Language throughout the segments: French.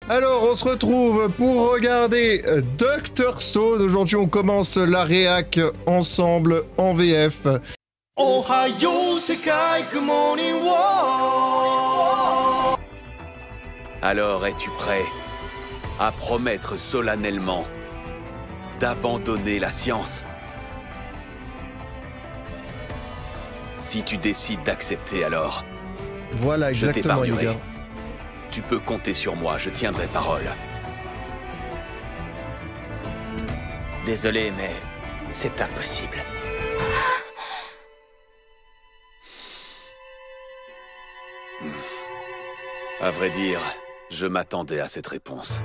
Alors, on se retrouve pour regarder Dr. Stone. Aujourd'hui, on commence la réac ensemble en VF. Ohio Sekai Morning War. Alors, es-tu prêt à promettre solennellement d'abandonner la science? Si tu décides d'accepter, alors... Voilà, exactement, les gars. Tu peux compter sur moi, je tiendrai parole. Désolé, mais c'est impossible. À vrai dire, je m'attendais à cette réponse.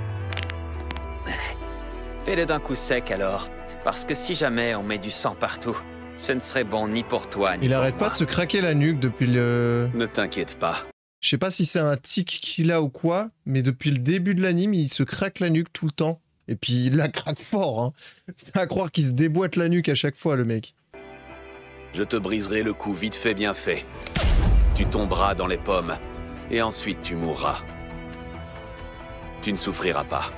Fais-le d'un coup sec alors, parce que si jamais on met du sang partout, ce ne serait bon ni pour toi ni Il pour arrête moi. pas de se craquer la nuque depuis le... Ne t'inquiète pas. Je sais pas si c'est un tic qu'il a ou quoi, mais depuis le début de l'anime, il se craque la nuque tout le temps. Et puis il la craque fort, hein. C'est à croire qu'il se déboîte la nuque à chaque fois, le mec. Je te briserai le coup vite fait, bien fait. Tu tomberas dans les pommes, et ensuite tu mourras. Tu ne souffriras pas.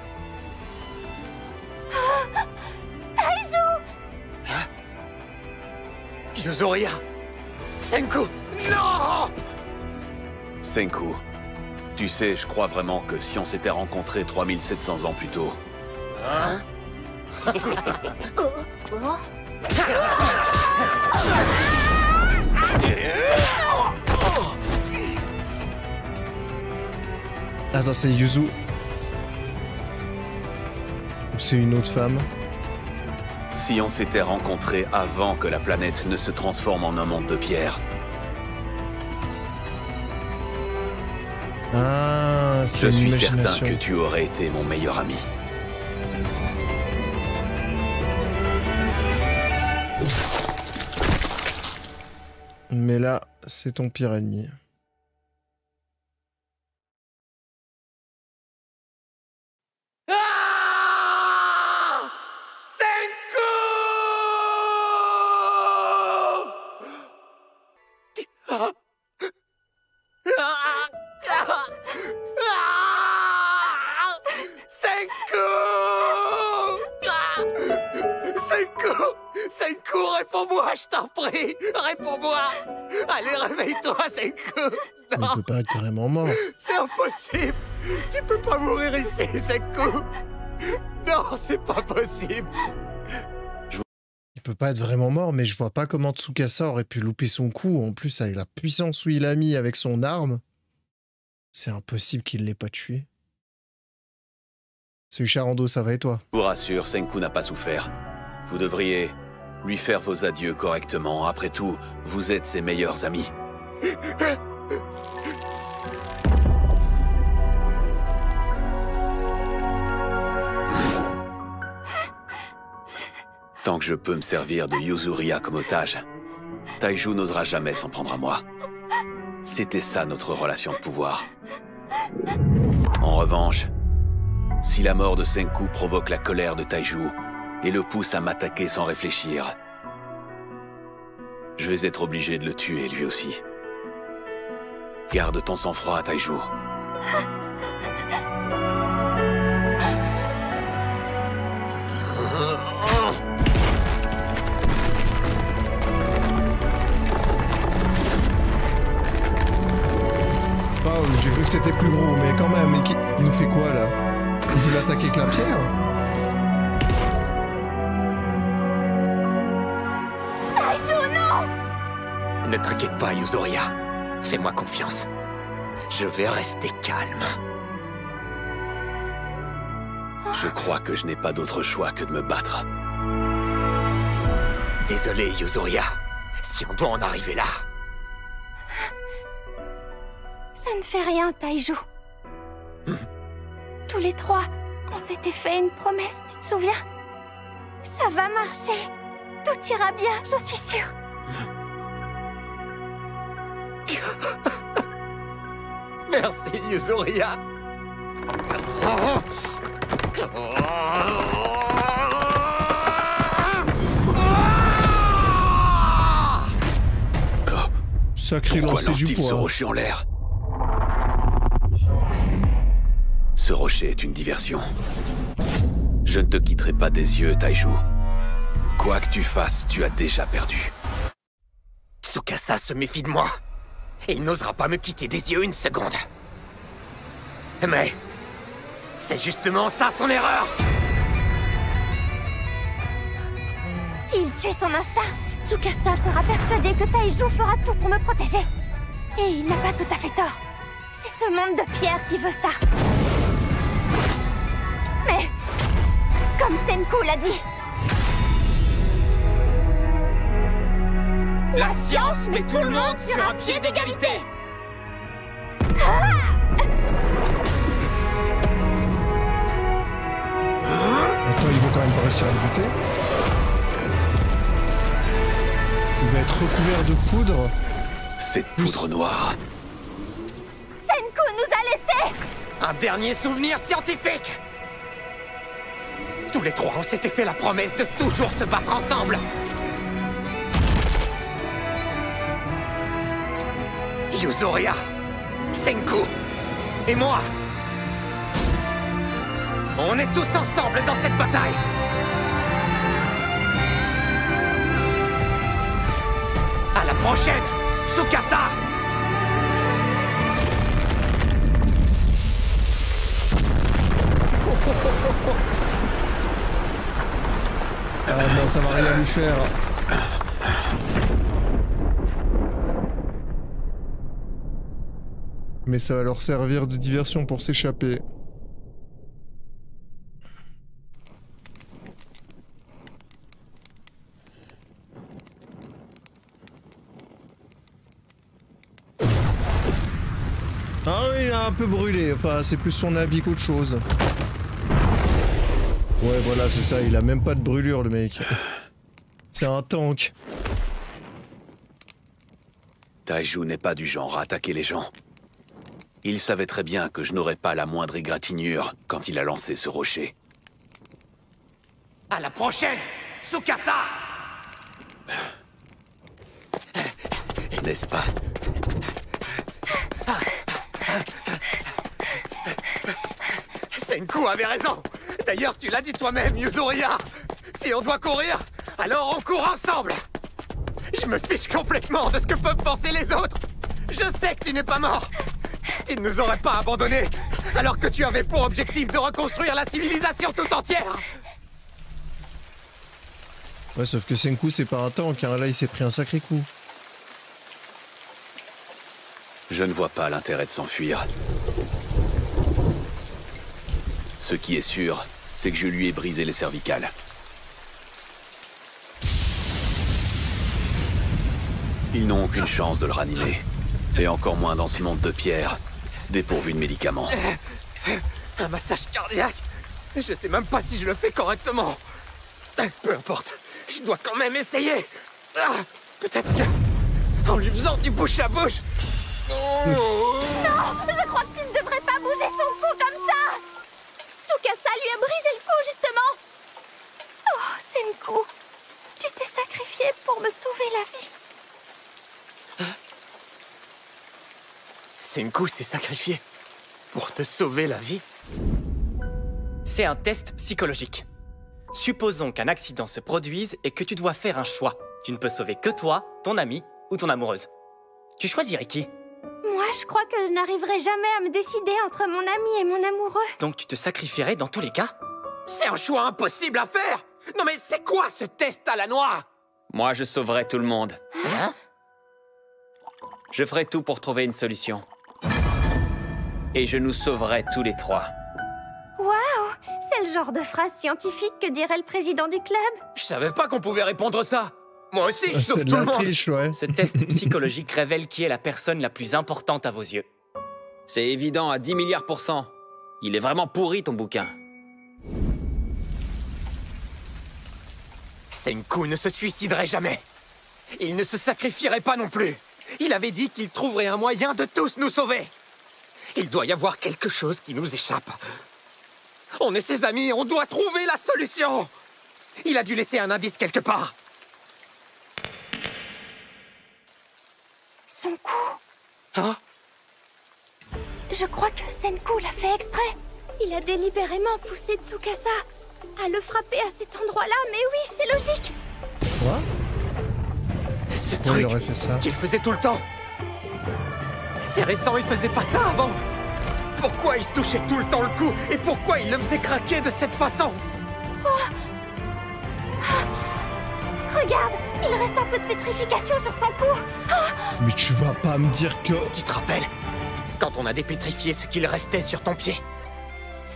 Yuzuria! Senku! Non! Senku, tu sais, je crois vraiment que si on s'était rencontrés 3700 ans plus tôt... Hein? Attends, c'est Yuzu. Ou c'est une autre femme? Si on s'était rencontrés avant que la planète ne se transforme en un monde de pierre... Ah, Je c'est une suis certain imagination. que tu aurais été mon meilleur ami. Mais là, c'est ton pire ennemi. Ah! Senku! Ah! Ah! Ah! Senku! Ah! Senku! Senku, réponds-moi, je t'en prie! Réponds-moi! Allez, réveille-toi, Senku! Mais il Non, peut pas être vraiment mort. c'est impossible! Tu peux pas mourir ici, Senku! Non, c'est pas possible! Il peut pas être vraiment mort, mais je vois pas comment Tsukasa aurait pu louper son coup. En plus, avec la puissance où il a mis avec son arme, c'est impossible qu'il l'ait pas tué. Salut Charando, ça va et toi? Je vous rassure, Senku n'a pas souffert. Vous devriez lui faire vos adieux correctement. Après tout, vous êtes ses meilleurs amis. Tant que je peux me servir de Yuzuria comme otage, Taiju n'osera jamais s'en prendre à moi. C'était ça notre relation de pouvoir. En revanche, si la mort de Senku provoque la colère de Taiju et le pousse à m'attaquer sans réfléchir, je vais être obligé de le tuer lui aussi. Garde ton sang-froid, Taiju. Oh, j'ai cru que c'était plus gros, mais quand même, il nous fait quoi là? Il veut l'attaquer avec la pierre? Ne t'inquiète pas, Yuzuria. Fais-moi confiance. Je vais rester calme. Je crois que je n'ai pas d'autre choix que de me battre. Désolé, Yuzuria. Si on doit en arriver là... Ça ne fait rien, Taiju. Tous les trois, on s'était fait une promesse, tu te souviens? Ça va marcher. Tout ira bien, j'en suis sûre. Merci, Yuzuria. Sacré Pourquoi lancer du lance-t-il ce poids. rocher en l'air? Ce rocher est une diversion. Je ne te quitterai pas des yeux, Taiju. Quoi que tu fasses, tu as déjà perdu. Tsukasa se méfie de moi. Et il n'osera pas me quitter des yeux une seconde. Mais... c'est justement ça son erreur! S'il suit son instinct, Tsukasa sera persuadé que Taiju fera tout pour me protéger. Et il n'a pas tout à fait tort. C'est ce monde de pierre qui veut ça. Mais... comme Senku l'a dit... la science met tout le monde sur un pied d'égalité! Attends, il va quand même pas réussir à le buter. Il va être recouvert de poudre. Cette poudre noire. Senku nous a laissés! Un dernier souvenir scientifique! Tous les trois, on s'était fait la promesse de toujours se battre ensemble! Yuzoria, Senku et moi. On est tous ensemble dans cette bataille. À la prochaine, Tsukasa. Ah non, ça va rien lui faire. Mais ça va leur servir de diversion pour s'échapper. Ah oui, il a un peu brûlé, enfin, c'est plus son habit qu'autre chose. Ouais, voilà, c'est ça, il a même pas de brûlure, le mec. C'est un tank. Taiju n'est pas du genre à attaquer les gens. Il savait très bien que je n'aurais pas la moindre égratignure quand il a lancé ce rocher. À la prochaine, Tsukasa! N'est-ce pas? Senku avait raison! D'ailleurs, tu l'as dit toi-même, Yuzoria! Si on doit courir, alors on court ensemble! Je me fiche complètement de ce que peuvent penser les autres! Je sais que tu n'es pas mort! Tu ne nous aurais pas abandonnés, alors que tu avais pour objectif de reconstruire la civilisation tout entière! Ouais, sauf que Senku, c'est pas un tank, hein. Là, il s'est pris un sacré coup. Je ne vois pas l'intérêt de s'enfuir. Ce qui est sûr, c'est que je lui ai brisé les cervicales. Ils n'ont aucune chance de le ranimer. Et encore moins dans ce monde de pierre, dépourvu de médicaments. Un massage cardiaque? Je sais même pas si je le fais correctement. Peu importe, je dois quand même essayer. Peut-être que... en lui faisant du bouche à bouche... Non, je crois que tu ne devrais pas bouger son cou comme ça. Tsukasa lui a brisé le cou, justement. Oh, Senku, tu t'es sacrifié pour me sauver la vie. Senku s'est sacrifié pour te sauver la vie? C'est un test psychologique. Supposons qu'un accident se produise et que tu dois faire un choix. Tu ne peux sauver que toi, ton ami ou ton amoureuse. Tu choisirais qui? Moi, je crois que je n'arriverai jamais à me décider entre mon ami et mon amoureux. Donc tu te sacrifierais dans tous les cas? C'est un choix impossible à faire! Non mais c'est quoi ce test à la noix? Moi, je sauverai tout le monde. Hein? Je ferai tout pour trouver une solution. Et je nous sauverai tous les trois. Waouh, c'est le genre de phrase scientifique que dirait le président du club. Je savais pas qu'on pouvait répondre ça! Moi aussi, je sauve C'est de tout le la monde! triche, ouais. Ce test psychologique révèle qui est la personne la plus importante à vos yeux. C'est évident à 10 milliards %. Il est vraiment pourri, ton bouquin. Senku ne se suiciderait jamais. Il ne se sacrifierait pas non plus. Il avait dit qu'il trouverait un moyen de tous nous sauver. Il doit y avoir quelque chose qui nous échappe. On est ses amis, on doit trouver la solution. Il a dû laisser un indice quelque part. Son cou. Hein? Je crois que Senku l'a fait exprès. Il a délibérément poussé Tsukasa à le frapper à cet endroit-là, mais oui, c'est logique. Quoi? Ce Pourquoi il truc aurait fait ça? qu'il faisait tout le temps. C'est récent, il faisait pas ça avant. Pourquoi il se touchait tout le temps le cou? Et pourquoi il le faisait craquer de cette façon? Regarde, il reste un peu de pétrification sur son cou. Mais tu vas pas me dire que... Tu te rappelles? Quand on a dépétrifié ce qu'il restait sur ton pied,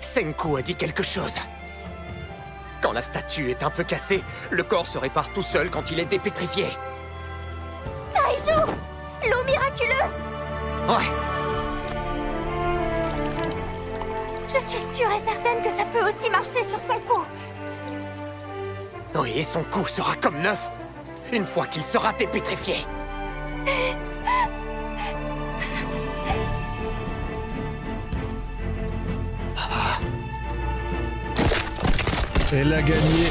Senku a dit quelque chose. Quand la statue est un peu cassée, le corps se répare tout seul quand il est dépétrifié. Taiju! L'eau miraculeuse! Ouais. Je suis sûre et certaine que ça peut aussi marcher sur son cou. Oui, et son cou sera comme neuf une fois qu'il sera dépétrifié. Elle a gagné.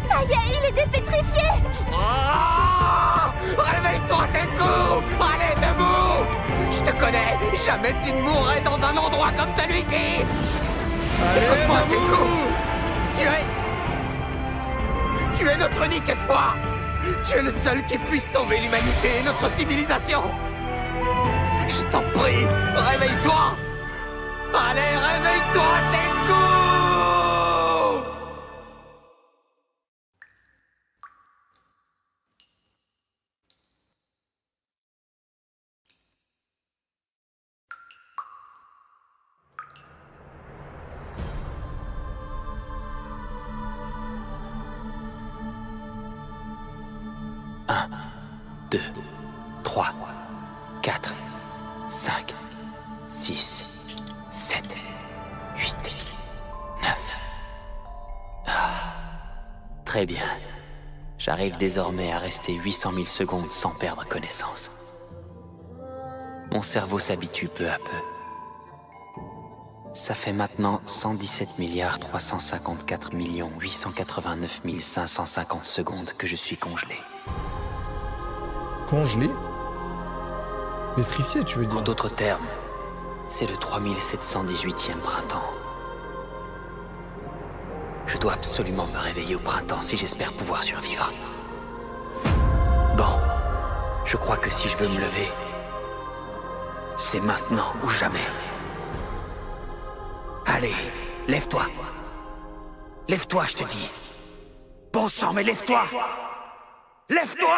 Ça y est, il est dépétrifié! Oh, réveille-toi, Senku! Allez, debout! Je te connais, jamais tu ne mourrais dans un endroit comme celui-ci! Allez, Écoute-moi, debout! Senku! Tu es notre unique espoir! Tu es le seul qui puisse sauver l'humanité et notre civilisation! Je t'en prie, réveille-toi! Allez, réveille-toi, Senku! Un, 2, 3, 4, 5, 6, 7, 8, 9. Très bien. J'arrive désormais à rester 800 000 secondes sans perdre connaissance. Mon cerveau s'habitue peu à peu. Ça fait maintenant 117 354 889 550 secondes que je suis congelé. Congelé? Pétrifié, tu veux dire? En d'autres termes, c'est le 3718e printemps. Je dois absolument me réveiller au printemps si j'espère pouvoir survivre. Bon, je crois que si je veux me lever, c'est maintenant ou jamais. Allez, lève-toi. Lève-toi, je te dis. Bon sang, mais lève-toi! Lève-toi!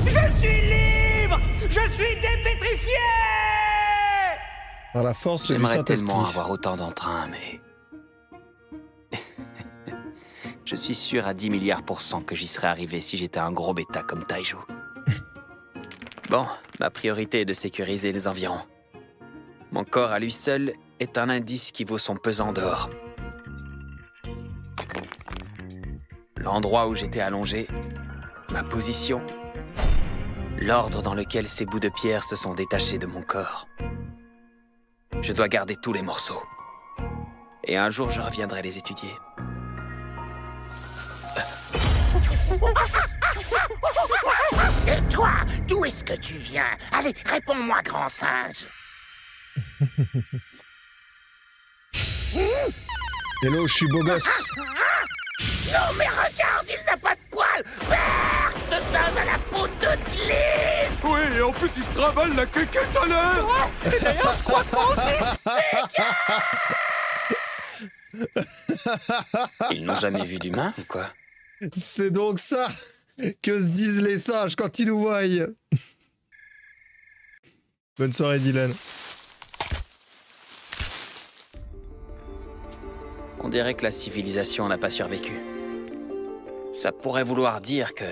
Je suis libre! Je suis dépétrifié! Par la force du J'aimerais Saint-Esprit. tellement avoir autant d'entrain, mais... Je suis sûr à 10 milliards % que j'y serais arrivé si j'étais un gros bêta comme Taiju. Bon, ma priorité est de sécuriser les environs. Mon corps à lui seul est un indice qui vaut son pesant d'or. L'endroit où j'étais allongé, ma position, l'ordre dans lequel ces bouts de pierre se sont détachés de mon corps. Je dois garder tous les morceaux. Et un jour, je reviendrai les étudier. Et toi, d'où est-ce que tu viens? Allez, réponds-moi, grand singe. Hello, je suis beau gosse. Non, mais regarde, il n'a pas de poils. Merde, ce singe a la peau de glisse. Oui, et en plus, il se travaille la quéquette à l'air. Et d'ailleurs, je crois que moi aussi. Ils n'ont jamais vu d'humain, ou quoi? C'est donc ça que se disent les singes quand ils nous voient. Bonne soirée, Dylan. On dirait que la civilisation n'a pas survécu. Ça pourrait vouloir dire que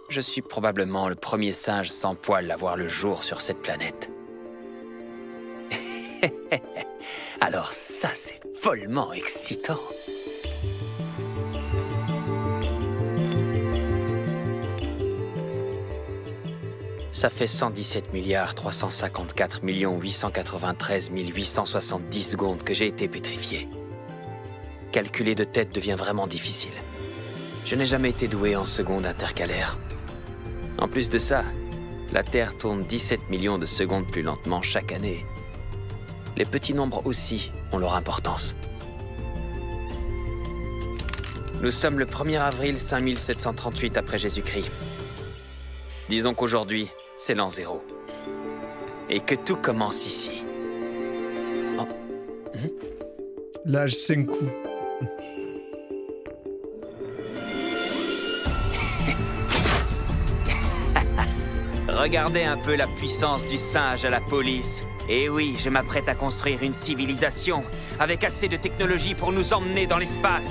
je suis probablement le premier singe sans poil à voir le jour sur cette planète. Alors ça, c'est follement excitant. Ça fait 117 milliards 354 893 870 secondes que j'ai été pétrifié. Calculer de tête devient vraiment difficile. Je n'ai jamais été doué en secondes intercalaires. En plus de ça, la Terre tourne 17 millions de secondes plus lentement chaque année. Les petits nombres aussi ont leur importance. Nous sommes le 1er avril 5738 après Jésus-Christ. Disons qu'aujourd'hui, c'est l'an 0. Et que tout commence ici. Oh. L'âge Senku. Regardez un peu la puissance du singe à la police. Et oui, je m'apprête à construire une civilisation avec assez de technologie pour nous emmener dans l'espace.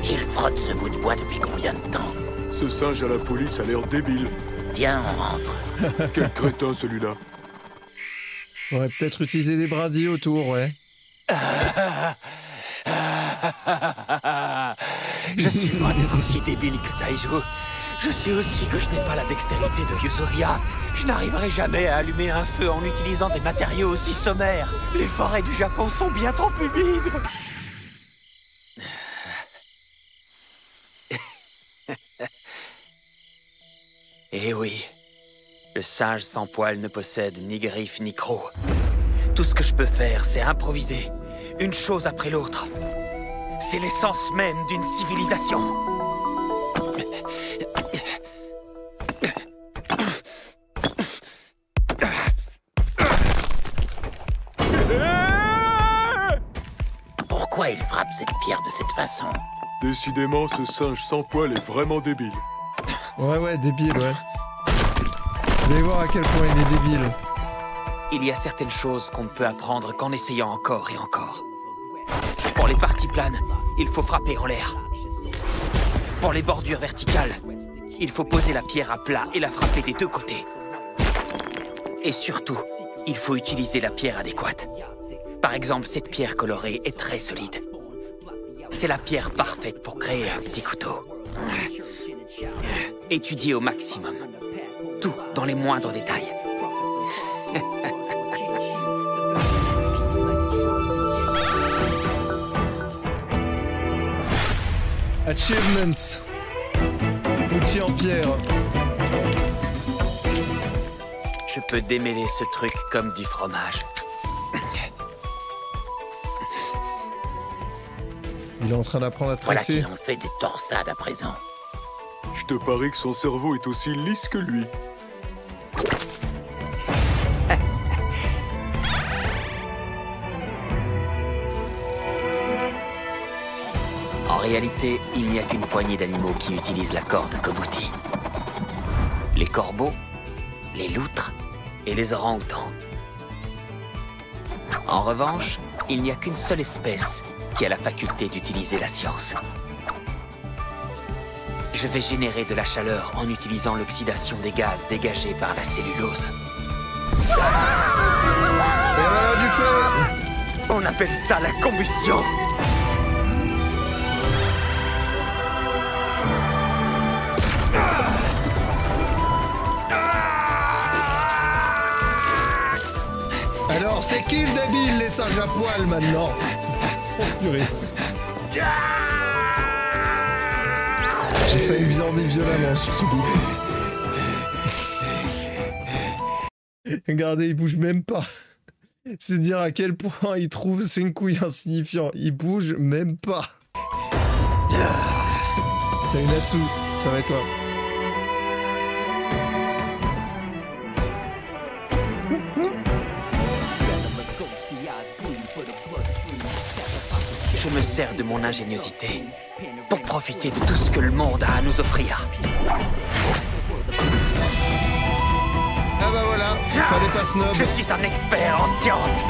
Il frotte ce bout de bois depuis combien de temps? Ce singe à la police a l'air débile. Viens, on rentre. Quel crétin celui-là. On aurait peut-être utilisé des brindilles autour, ouais. Je suis loin d'être aussi débile que Taiju. Je sais aussi que je n'ai pas la dextérité de Yuzuria. Je n'arriverai jamais à allumer un feu en utilisant des matériaux aussi sommaires. Les forêts du Japon sont bien trop humides. Eh oui, le singe sans poil ne possède ni griffes ni crocs. Tout ce que je peux faire, c'est improviser, une chose après l'autre. C'est l'essence même d'une civilisation. Pourquoi il frappe cette pierre de cette façon? Décidément, ce singe sans poil est vraiment débile. Ouais, débile, ouais. Vous allez voir à quel point il est débile. Il y a certaines choses qu'on ne peut apprendre qu'en essayant encore et encore. Pour les parties planes, il faut frapper en l'air. Pour les bordures verticales, il faut poser la pierre à plat et la frapper des deux côtés. Et surtout, il faut utiliser la pierre adéquate. Par exemple, cette pierre colorée est très solide. C'est la pierre parfaite pour créer un petit couteau. Étudier au maximum. Tout dans les moindres détails. Achievement. Outil en pierre. Je peux démêler ce truc comme du fromage. Il est en train d'apprendre à tresser. Voilà qui en fait des torsades à présent. Je te parie que son cerveau est aussi lisse que lui. En réalité, il n'y a qu'une poignée d'animaux qui utilisent la corde comme outil. Les corbeaux, les loutres et les orang-outans. En revanche, il n'y a qu'une seule espèce qui a la faculté d'utiliser la science. Je vais générer de la chaleur en utilisant l'oxydation des gaz dégagés par la cellulose. Et voilà du feu. On appelle ça la combustion. Alors, c'est qui le débile, les singes à poil, maintenant? Oh, purée. J'ai failli me viander violemment sur ce bout. Regardez, il bouge même pas. C'est dire à quel point il trouve Senku insignifiant. Il bouge même pas. Salut Natsu, ça va et toi? Je me sers de mon ingéniosité pour profiter de tout ce que le monde a à nous offrir. Ah bah voilà, fallait pas snob. Je suis un expert en science.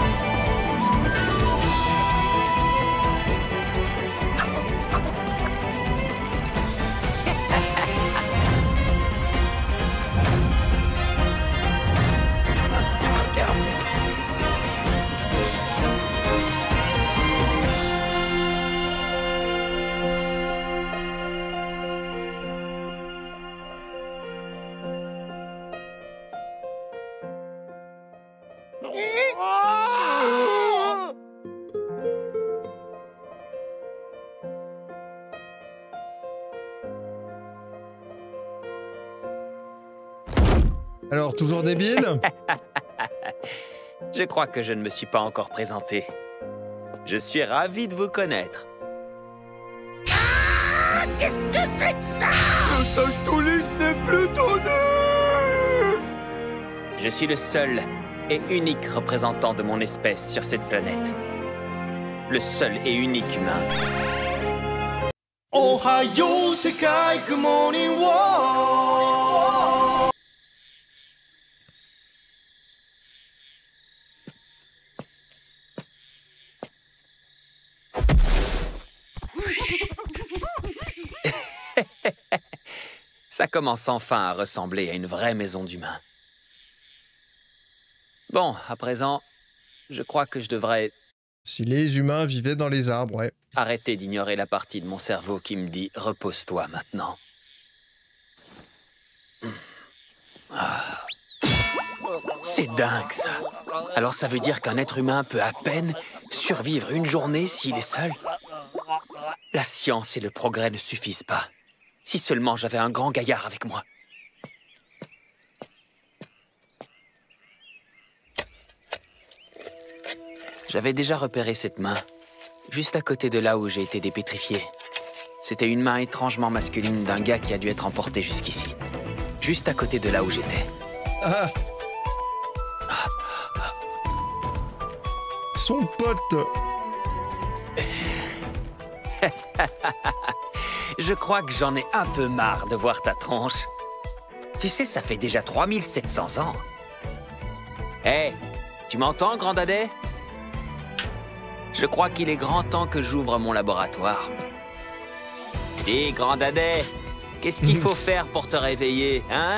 Alors, toujours débile? Je crois que je ne me suis pas encore présenté. Je suis ravi de vous connaître. Qu'est-ce que c'est que ça? Le sage Toulis n'est plus donné! Je suis le seul et unique représentant de mon espèce sur cette planète. Le seul et unique humain. Ohayo Sekai Good Morning World. Ça commence enfin à ressembler à une vraie maison d'humains. Bon, à présent, je crois que je devrais Si les humains vivaient dans les arbres, ouais. arrêter d'ignorer la partie de mon cerveau qui me dit « repose-toi maintenant ». Ah. C'est dingue, ça. Alors ça veut dire qu'un être humain peut à peine survivre une journée s'il est seul? La science et le progrès ne suffisent pas. Si seulement j'avais un grand gaillard avec moi. J'avais déjà repéré cette main, juste à côté de là où j'ai été dépétrifié. C'était une main étrangement masculine d'un gars qui a dû être emporté jusqu'ici. Juste à côté de là où j'étais. Ah. Son pote. Je crois que j'en ai un peu marre de voir ta tronche. Tu sais, ça fait déjà 3700 ans. Hé, tu m'entends, grand dadais? Je crois qu'il est grand temps que j'ouvre mon laboratoire. Hé, grand dadais, qu'est-ce qu'il faut faire pour te réveiller, hein?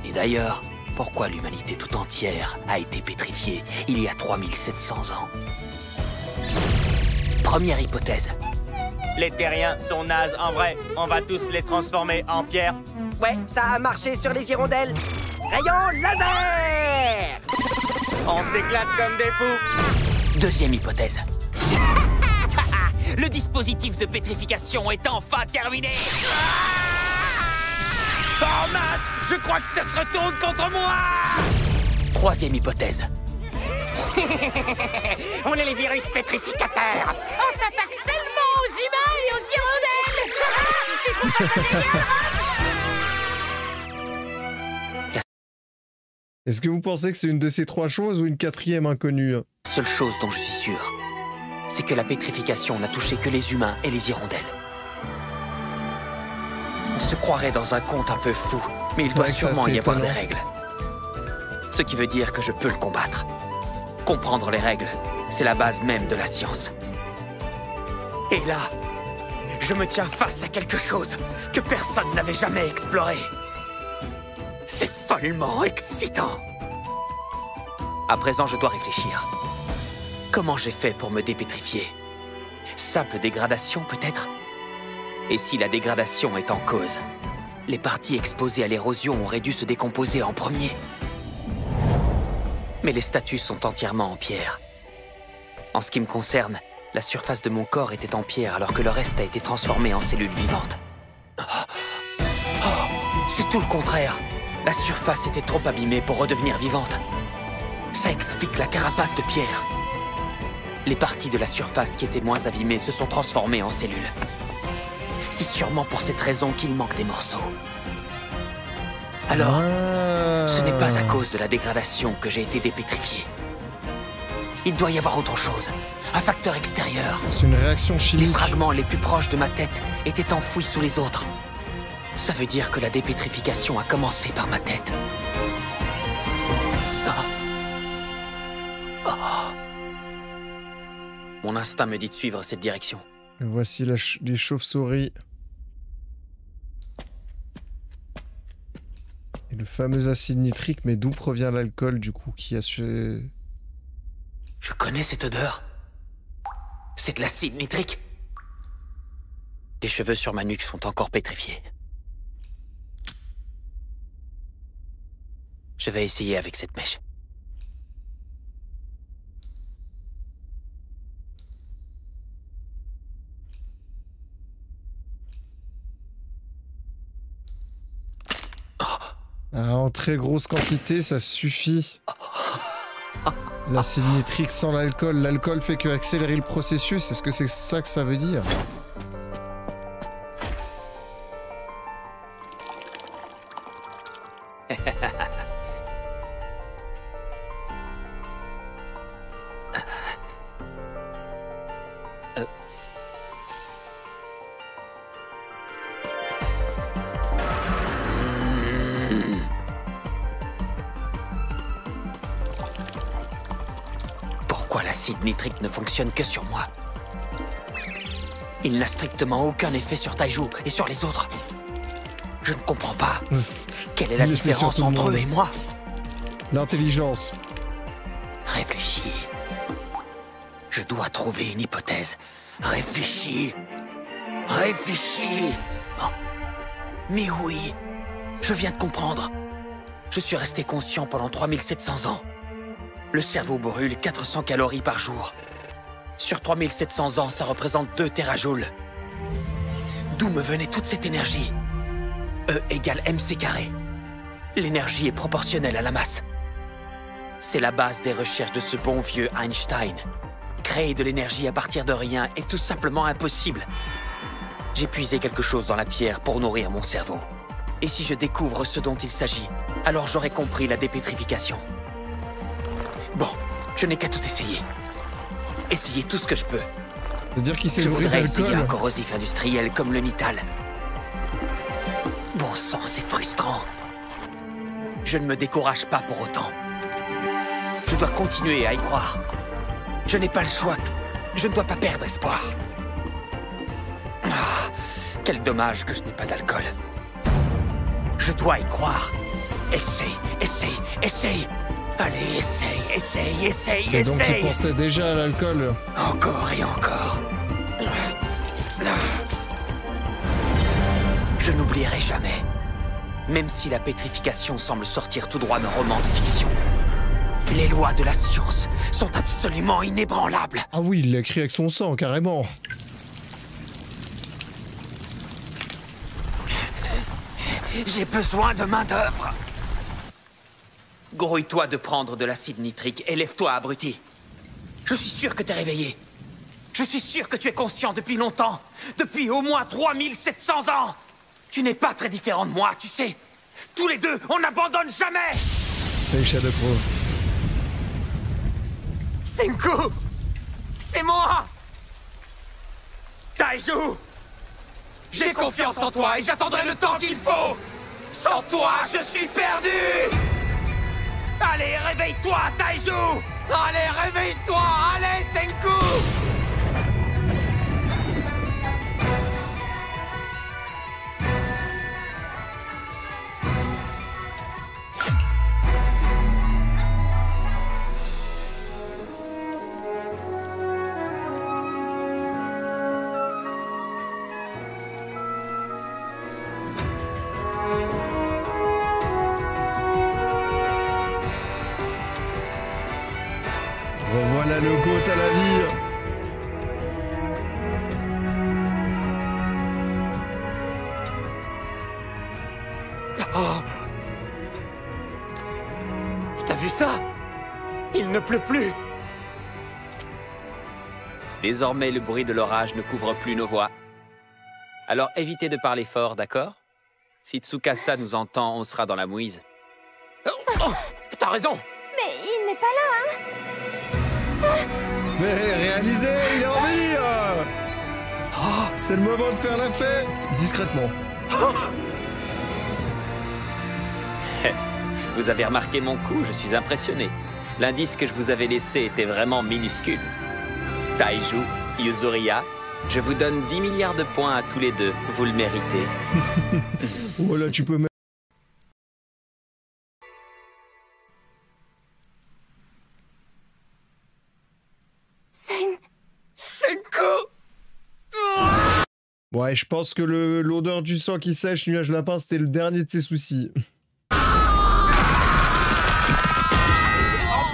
Et d'ailleurs, pourquoi l'humanité tout entière a été pétrifiée il y a 3700 ans? Première hypothèse. Les terriens sont nazes en vrai. On va tous les transformer en pierre. Ouais, ça a marché sur les hirondelles. Rayon laser! On s'éclate comme des fous. Deuxième hypothèse. Le dispositif de pétrification est enfin terminé. En masse, je crois que ça se retourne contre moi. Troisième hypothèse. On est les virus pétrificateurs. On s'attaque seulement aux humains et aux hirondelles. Il faut pas s'attaquer. Est-ce que vous pensez que c'est une de ces trois choses ou une quatrième inconnue? Seule chose dont je suis sûr, c'est que la pétrification n'a touché que les humains et les hirondelles. On se croirait dans un conte un peu fou, mais il doit sûrement y avoir des règles. Ce qui veut dire que je peux le combattre. Comprendre les règles, c'est la base même de la science. Et là, je me tiens face à quelque chose que personne n'avait jamais exploré. C'est follement excitant. À présent, je dois réfléchir. Comment j'ai fait pour me dépétrifier? Simple dégradation, peut-être? Et si la dégradation est en cause, les parties exposées à l'érosion auraient dû se décomposer en premier. Mais les statues sont entièrement en pierre. En ce qui me concerne, la surface de mon corps était en pierre alors que le reste a été transformé en cellules vivantes. C'est tout le contraire. La surface était trop abîmée pour redevenir vivante. Ça explique la carapace de pierre. Les parties de la surface qui étaient moins abîmées se sont transformées en cellules. C'est sûrement pour cette raison qu'il manque des morceaux. Alors, ce n'est pas à cause de la dégradation que j'ai été dépétrifié. Il doit y avoir autre chose. Un facteur extérieur. C'est une réaction chimique. Les fragments les plus proches de ma tête étaient enfouis sous les autres. Ça veut dire que la dépétrification a commencé par ma tête. Mon instinct me dit de suivre cette direction. Et voici les chauves-souris. Et le fameux acide nitrique, mais d'où provient l'alcool, du coup, qui a su... Je connais cette odeur. C'est de l'acide nitrique. Les cheveux sur ma nuque sont encore pétrifiés. Je vais essayer avec cette mèche. Ah, en très grosse quantité, ça suffit. L'acide nitrique sans l'alcool. L'alcool fait que accélérer le processus. Est-ce que c'est ça que ça veut dire? Pourquoi l'acide nitrique ne fonctionne que sur moi? Il n'a strictement aucun effet sur Taiju et sur les autres. Je ne comprends pas. Quelle est la différence entre eux et moi? L'intelligence. Réfléchis. Je dois trouver une hypothèse. Réfléchis. Réfléchis. Oh. Mais oui, je viens de comprendre. Je suis resté conscient pendant 3700 ans. Le cerveau brûle 400 calories par jour. Sur 3700 ans, ça représente 2 terajoules. D'où me venait toute cette énergie? E égale mc carré. L'énergie est proportionnelle à la masse. C'est la base des recherches de ce bon vieux Einstein. Créer de l'énergie à partir de rien est tout simplement impossible. J'ai puisé quelque chose dans la pierre pour nourrir mon cerveau. Et si je découvre ce dont il s'agit, alors j'aurai compris la dépétrification. Bon, je n'ai qu'à tout essayer. Essayer tout ce que je peux. C'est-à-dire qu'il s'est Je nourri voudrais essayer un d'alcool. corrosif industriel comme le nital. Bon sang, c'est frustrant. Je ne me décourage pas pour autant. Je dois continuer à y croire. Je n'ai pas le choix. Je ne dois pas perdre espoir. Ah, quel dommage que je n'ai pas d'alcool. Je dois y croire. Essaye, essaye, essaye. Allez, essaye, essaye, essaye, Et donc il essaye. pensait déjà à l'alcool. Encore et encore. Je n'oublierai jamais. Même si la pétrification semble sortir tout droit d'un roman de fiction, les lois de la science sont absolument inébranlables. Ah oui, il l'a écrit avec son sang, carrément. J'ai besoin de main-d'œuvre. Grouille-toi de prendre de l'acide nitrique et lève-toi, abruti. Je suis sûr que t'es réveillé. Je suis sûr que tu es conscient depuis longtemps. Depuis au moins 3700 ans. Tu n'es pas très différent de moi, tu sais. Tous les deux, on n'abandonne jamais. C'est Shadowcrow. Senku! C'est moi! Taiju! J'ai confiance en toi et j'attendrai le temps qu'il faut! Sans toi, je suis perdu! Allez, réveille-toi, Taiju! Allez, réveille-toi! Allez, Senku! Revoilà le GOAT à la vie. Oh. T'as vu ça? Il ne pleut plus! Désormais, le bruit de l'orage ne couvre plus nos voix. Alors évitez de parler fort, d'accord? Si Tsukasa nous entend, on sera dans la mouise. Oh, t'as raison! Mais il n'est pas là, hein? Mais réalisez, il est en vie. C'est le moment de faire la fête. Discrètement. Vous avez remarqué mon coup, je suis impressionné. L'indice que je vous avais laissé était vraiment minuscule. Taiju, Yuzuriha, je vous donne 10 milliards de points à tous les deux. Vous le méritez. Voilà, tu peux mettre. Senku! Ouais, je pense que l'odeur du sang qui sèche, nuage lapin, c'était le dernier de ses soucis. En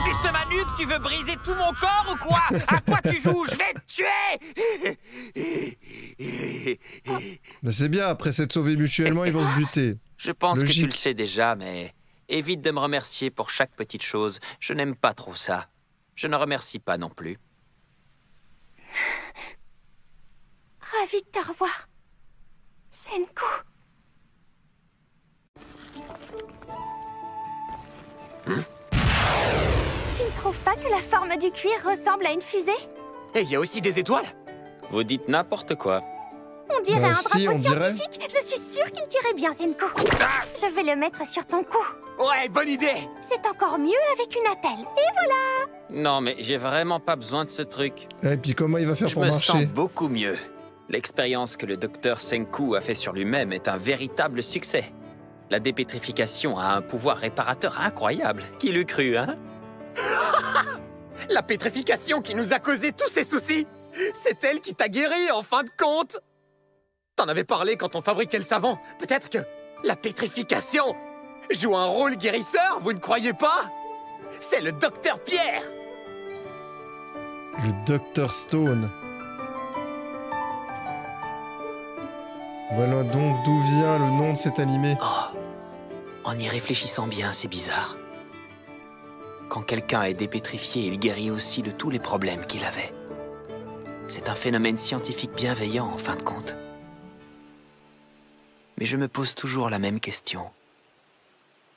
plus de ma nuque, tu veux briser tout mon corps ou quoi? À quoi tu joues? Je vais te tuer! Mais c'est bien, après s'être sauvés mutuellement, ils vont se buter. Je pense Logique. que tu le sais déjà, mais évite de me remercier pour chaque petite chose. Je n'aime pas trop ça. Je ne remercie pas non plus. Ravie de te revoir. Senku. Tu ne trouves pas que la forme du cuir ressemble à une fusée? Et il y a aussi des étoiles. Vous dites n'importe quoi. On dirait un si, drapeau on dirait. scientifique. Je suis sûre qu'il tirait bien, Senku. Je vais le mettre sur ton cou. Ouais, bonne idée. C'est encore mieux avec une attelle. Et voilà. Non, mais j'ai vraiment pas besoin de ce truc. Et puis comment il va faire Je pour me marcher? sens beaucoup mieux. L'expérience que le docteur Senku a fait sur lui-même est un véritable succès. La dépétrification a un pouvoir réparateur incroyable. Qui l'eût cru, hein? La pétrification qui nous a causé tous ces soucis. C'est elle qui t'a guéri, en fin de compte. T'en avais parlé quand on fabriquait le savon. Peut-être que la pétrification joue un rôle guérisseur, vous ne croyez pas? C'est le docteur Pierre. Le Dr Stone. Voilà donc d'où vient le nom de cet animé. Oh, en y réfléchissant bien, c'est bizarre. Quand quelqu'un est dépétrifié, il guérit aussi de tous les problèmes qu'il avait. C'est un phénomène scientifique bienveillant, en fin de compte. Mais je me pose toujours la même question.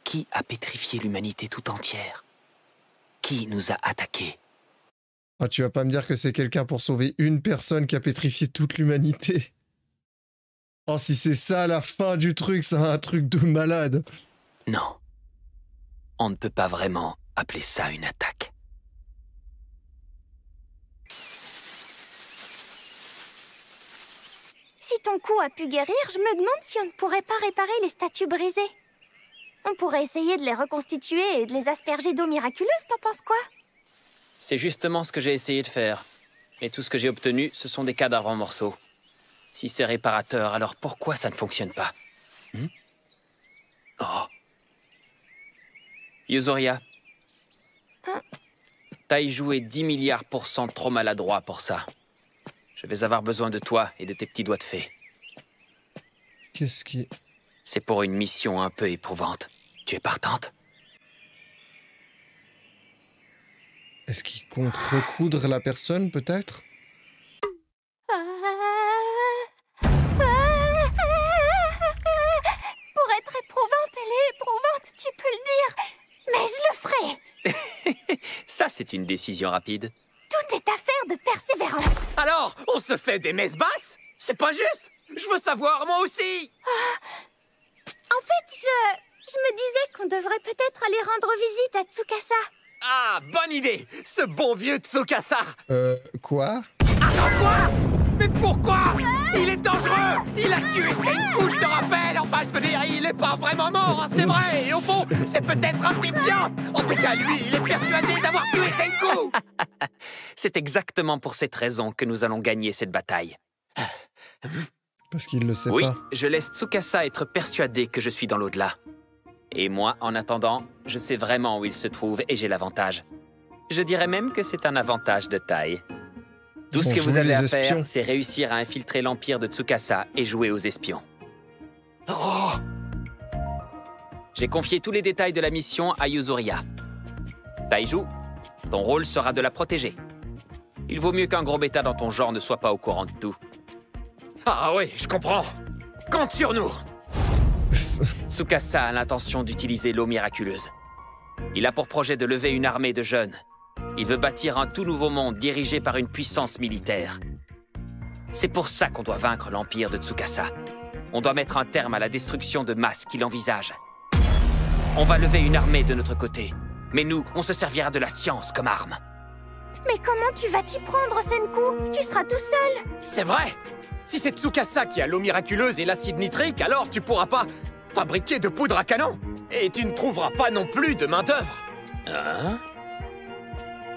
Qui a pétrifié l'humanité tout entière? Qui nous a attaqués? Ah, tu vas pas me dire que c'est quelqu'un pour sauver une personne qui a pétrifié toute l'humanité. Oh, si c'est ça la fin du truc, c'est un truc de malade. Non. On ne peut pas vraiment appeler ça une attaque. Si ton cou a pu guérir, je me demande si on ne pourrait pas réparer les statues brisées. On pourrait essayer de les reconstituer et de les asperger d'eau miraculeuse, t'en penses quoi? C'est justement ce que j'ai essayé de faire. Et tout ce que j'ai obtenu, ce sont des cadavres en morceaux. Si c'est réparateur, alors pourquoi ça ne fonctionne pas? Oh. Yuzoria. Taiju est 10 milliards % trop maladroit pour ça. Je vais avoir besoin de toi et de tes petits doigts de fée. Qu'est-ce qui... C'est pour une mission un peu éprouvante. Tu es partante? Est-ce qu'il compte recoudre la personne, peut-être? Pour être éprouvante, elle est éprouvante, tu peux le dire. Mais je le ferai. Ça, c'est une décision rapide. Tout est affaire de persévérance. Alors, on se fait des messes basses? C'est pas juste. Je veux savoir, moi aussi. En fait, je me disais qu'on devrait peut-être aller rendre visite à Tsukasa. Ah, bonne idée. Ce bon vieux Tsukasa. Quoi? Attends, quoi? Mais pourquoi? Il est dangereux. Il a tué Senku, je te rappelle. Enfin, je veux dire, il est pas vraiment mort, hein, c'est vrai. Et au fond, c'est peut-être un type bien. En tout cas, lui, il est persuadé d'avoir tué Senku. C'est exactement pour cette raison que nous allons gagner cette bataille. Parce qu'il le sait Oui, pas. je laisse Tsukasa être persuadé que je suis dans l'au-delà. Et moi, en attendant, je sais vraiment où il se trouve et j'ai l'avantage. Je dirais même que c'est un avantage de taille. Tout ce que vous avez à faire, c'est réussir à infiltrer l'empire de Tsukasa et jouer aux espions. Oh. J'ai confié tous les détails de la mission à Yuzoria. Taiju, ton rôle sera de la protéger. Il vaut mieux qu'un gros bêta dans ton genre ne soit pas au courant de tout. Ah oui, je comprends. Compte sur nous. Tsukasa a l'intention d'utiliser l'eau miraculeuse. Il a pour projet de lever une armée de jeunes. Il veut bâtir un tout nouveau monde dirigé par une puissance militaire. C'est pour ça qu'on doit vaincre l'empire de Tsukasa. On doit mettre un terme à la destruction de masse qu'il envisage. On va lever une armée de notre côté. Mais nous, on se servira de la science comme arme. Mais comment tu vas t'y prendre, Senku? Tu seras tout seul. C'est vrai. Si c'est Tsukasa qui a l'eau miraculeuse et l'acide nitrique, alors tu pourras pas fabriquer de poudre à canon. Et tu ne trouveras pas non plus de main-d'œuvre. Hein?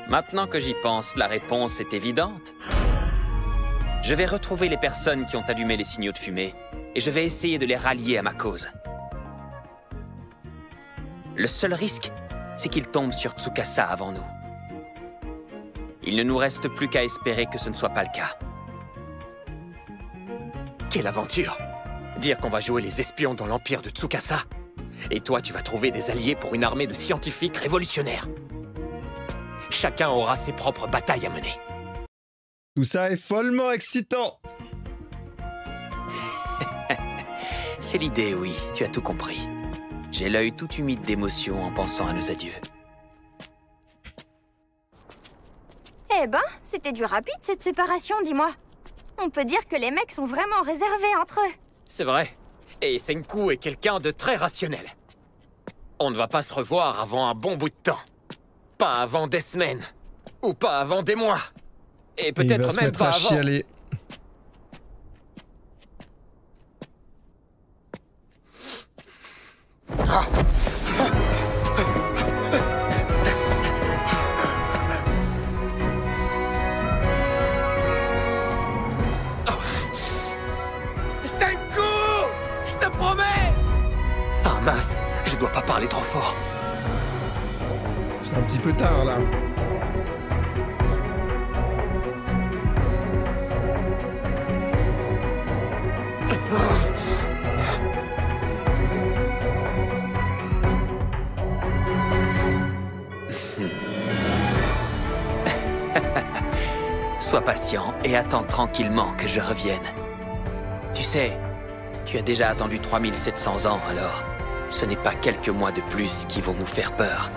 Maintenant que j'y pense, la réponse est évidente. Je vais retrouver les personnes qui ont allumé les signaux de fumée et je vais essayer de les rallier à ma cause. Le seul risque, c'est qu'ils tombent sur Tsukasa avant nous. Il ne nous reste plus qu'à espérer que ce ne soit pas le cas. Quelle aventure! Dire qu'on va jouer les espions dans l'empire de Tsukasa. Et toi, tu vas trouver des alliés pour une armée de scientifiques révolutionnaires. Chacun aura ses propres batailles à mener. Tout ça est follement excitant. C'est l'idée, oui, tu as tout compris. J'ai l'œil tout humide d'émotion en pensant à nos adieux. Eh ben, c'était du rapide cette séparation, dis-moi. On peut dire que les mecs sont vraiment réservés entre eux. C'est vrai. Et Senku est quelqu'un de très rationnel. On ne va pas se revoir avant un bon bout de temps. Pas avant des semaines. Ou pas avant des mois. Et Il peut-être va se même mettre pas à avant... chialer. Ah. Senku! Je te promets! Ah mince, je dois pas parler trop fort. C'est un petit peu tard là. Sois patient et attends tranquillement que je revienne. Tu sais, tu as déjà attendu 3700 ans, alors ce n'est pas quelques mois de plus qui vont nous faire peur.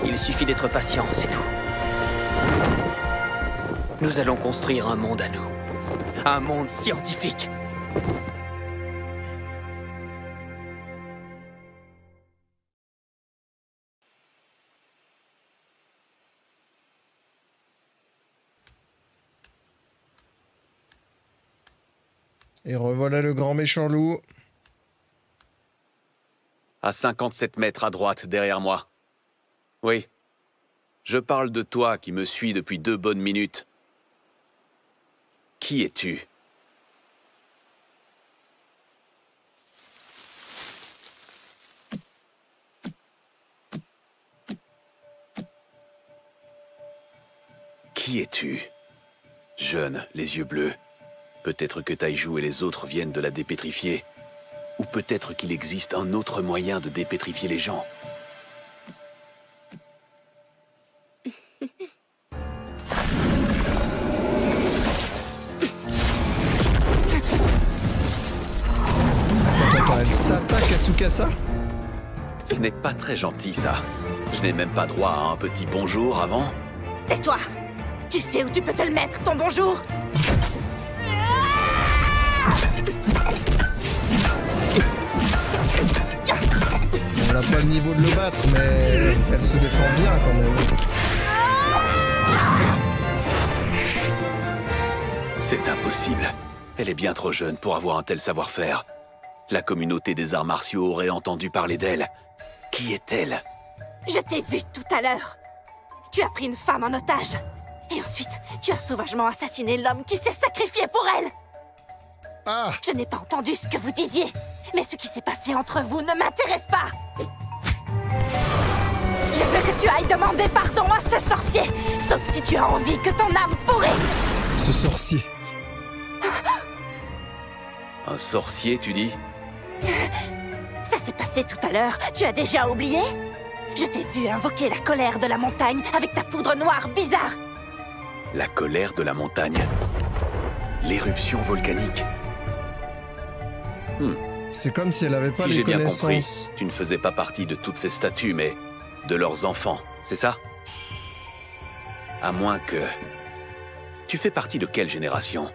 Il suffit d'être patient, c'est tout. Nous allons construire un monde à nous. Un monde scientifique. Et revoilà le grand méchant loup. À 57 mètres à droite, derrière moi. Oui. Je parle de toi qui me suis depuis 2 bonnes minutes. Qui es-tu? Qui es-tu? Jeune, les yeux bleus. Peut-être que Taiju et les autres viennent de la dépétrifier. Ou peut-être qu'il existe un autre moyen de dépétrifier les gens. Attends, elle s'attaque à Tsukasa? Ce n'est pas très gentil, ça. Je n'ai même pas droit à un petit bonjour avant. Tais-toi! Tu sais où tu peux te le mettre, ton bonjour? On n'a pas le niveau de le battre, mais elle se défend bien quand même. C'est impossible. Elle est bien trop jeune pour avoir un tel savoir-faire. La communauté des arts martiaux aurait entendu parler d'elle. Qui est-elle? Je t'ai vu tout à l'heure. Tu as pris une femme en otage. Et ensuite, tu as sauvagement assassiné l'homme qui s'est sacrifié pour elle. Ah! Je n'ai pas entendu ce que vous disiez. Mais ce qui s'est passé entre vous ne m'intéresse pas. Je veux que tu ailles demander pardon à ce sorcier. Sauf si tu as envie que ton âme pourrisse. Ce sorcier. Un sorcier, tu dis? Ça s'est passé tout à l'heure. Tu as déjà oublié? Je t'ai vu invoquer la colère de la montagne avec ta poudre noire bizarre. La colère de la montagne. L'éruption volcanique. C'est comme si elle avait pas Si les j'ai bien compris, connaissances. tu ne faisais pas partie de toutes ces statues, mais de leurs enfants, c'est ça? À moins que... Tu fais partie de quelle génération?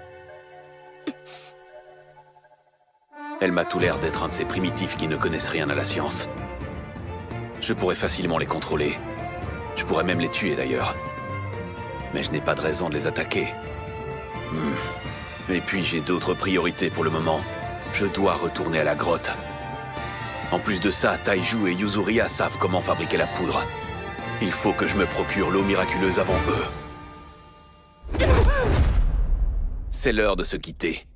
Elle m'a tout l'air d'être un de ces primitifs qui ne connaissent rien à la science. Je pourrais facilement les contrôler. Je pourrais même les tuer d'ailleurs. Mais je n'ai pas de raison de les attaquer. Et puis j'ai d'autres priorités pour le moment. Je dois retourner à la grotte. En plus de ça, Taiju et Yuzuriha savent comment fabriquer la poudre. Il faut que je me procure l'eau miraculeuse avant eux. C'est l'heure de se quitter.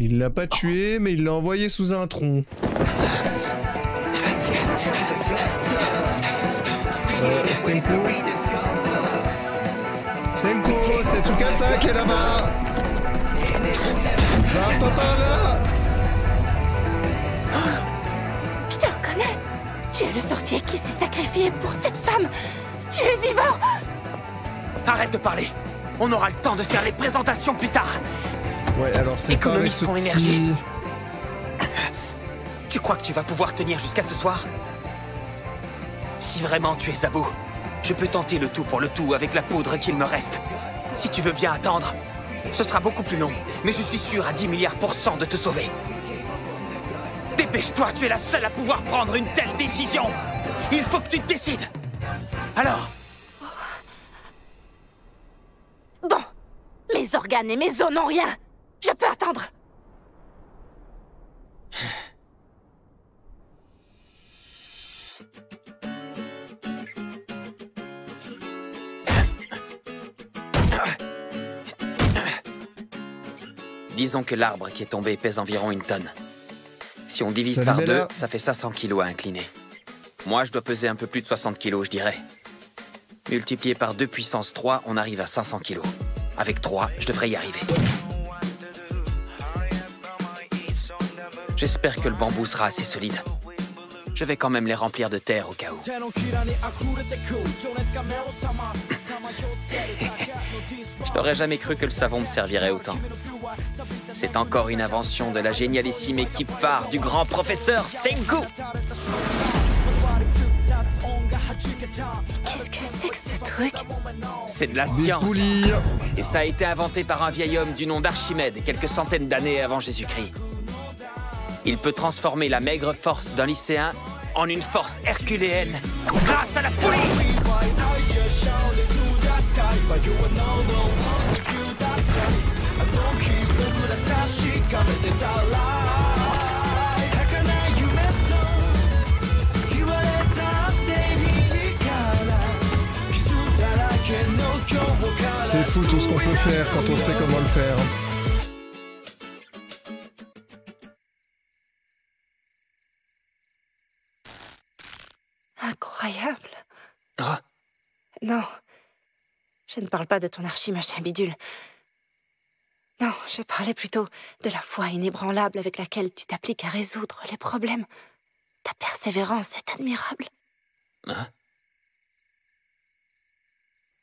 Il Il l'a pas tué, mais il l'a envoyé sous un tronc. Senko. Senko, c'est Tsukasa qui est là-bas. Va pas par là. Je te reconnais. Tu es le sorcier qui s'est sacrifié pour cette femme. Tu es vivant. Arrête de parler. On aura le temps de faire les présentations plus tard. Ouais, alors c'est pas avec ce petit... Tu crois que tu vas pouvoir tenir jusqu'à ce soir? Si vraiment tu es à bout, je peux tenter le tout pour le tout avec la poudre qu'il me reste. Si tu veux bien attendre, ce sera beaucoup plus long, mais je suis sûr à 10 milliards % de te sauver. Dépêche-toi, tu es la seule à pouvoir prendre une telle décision. Il faut que tu te décides. Alors? Bon, mes organes et mes os n'ont rien. Je peux attendre. Disons que l'arbre qui est tombé pèse environ 1 tonne. Si on divise par 2, ça fait 500 kilos à incliner. Moi, je dois peser un peu plus de 60 kilos, je dirais. Multiplié par 2 puissance 3, on arrive à 500 kilos. Avec 3, je devrais y arriver. J'espère que le bambou sera assez solide. Je vais quand même les remplir de terre au cas où. Je n'aurais jamais cru que le savon me servirait autant. C'est encore une invention de la génialissime équipe phare du grand professeur Senku. Qu'est-ce que c'est que ce truc? C'est de la science. Poulies. Et ça a été inventé par un vieil homme du nom d'Archimède quelques centaines d'années avant Jésus-Christ. Il peut transformer la maigre force d'un lycéen en une force herculéenne grâce à la poulie. C'est fou tout ce qu'on peut faire quand on sait comment le faire. Incroyable. Ah. Non, je ne parle pas de ton archi-machin bidule. Non, je parlais plutôt de la foi inébranlable avec laquelle tu t'appliques à résoudre les problèmes. Ta persévérance est admirable. Hein?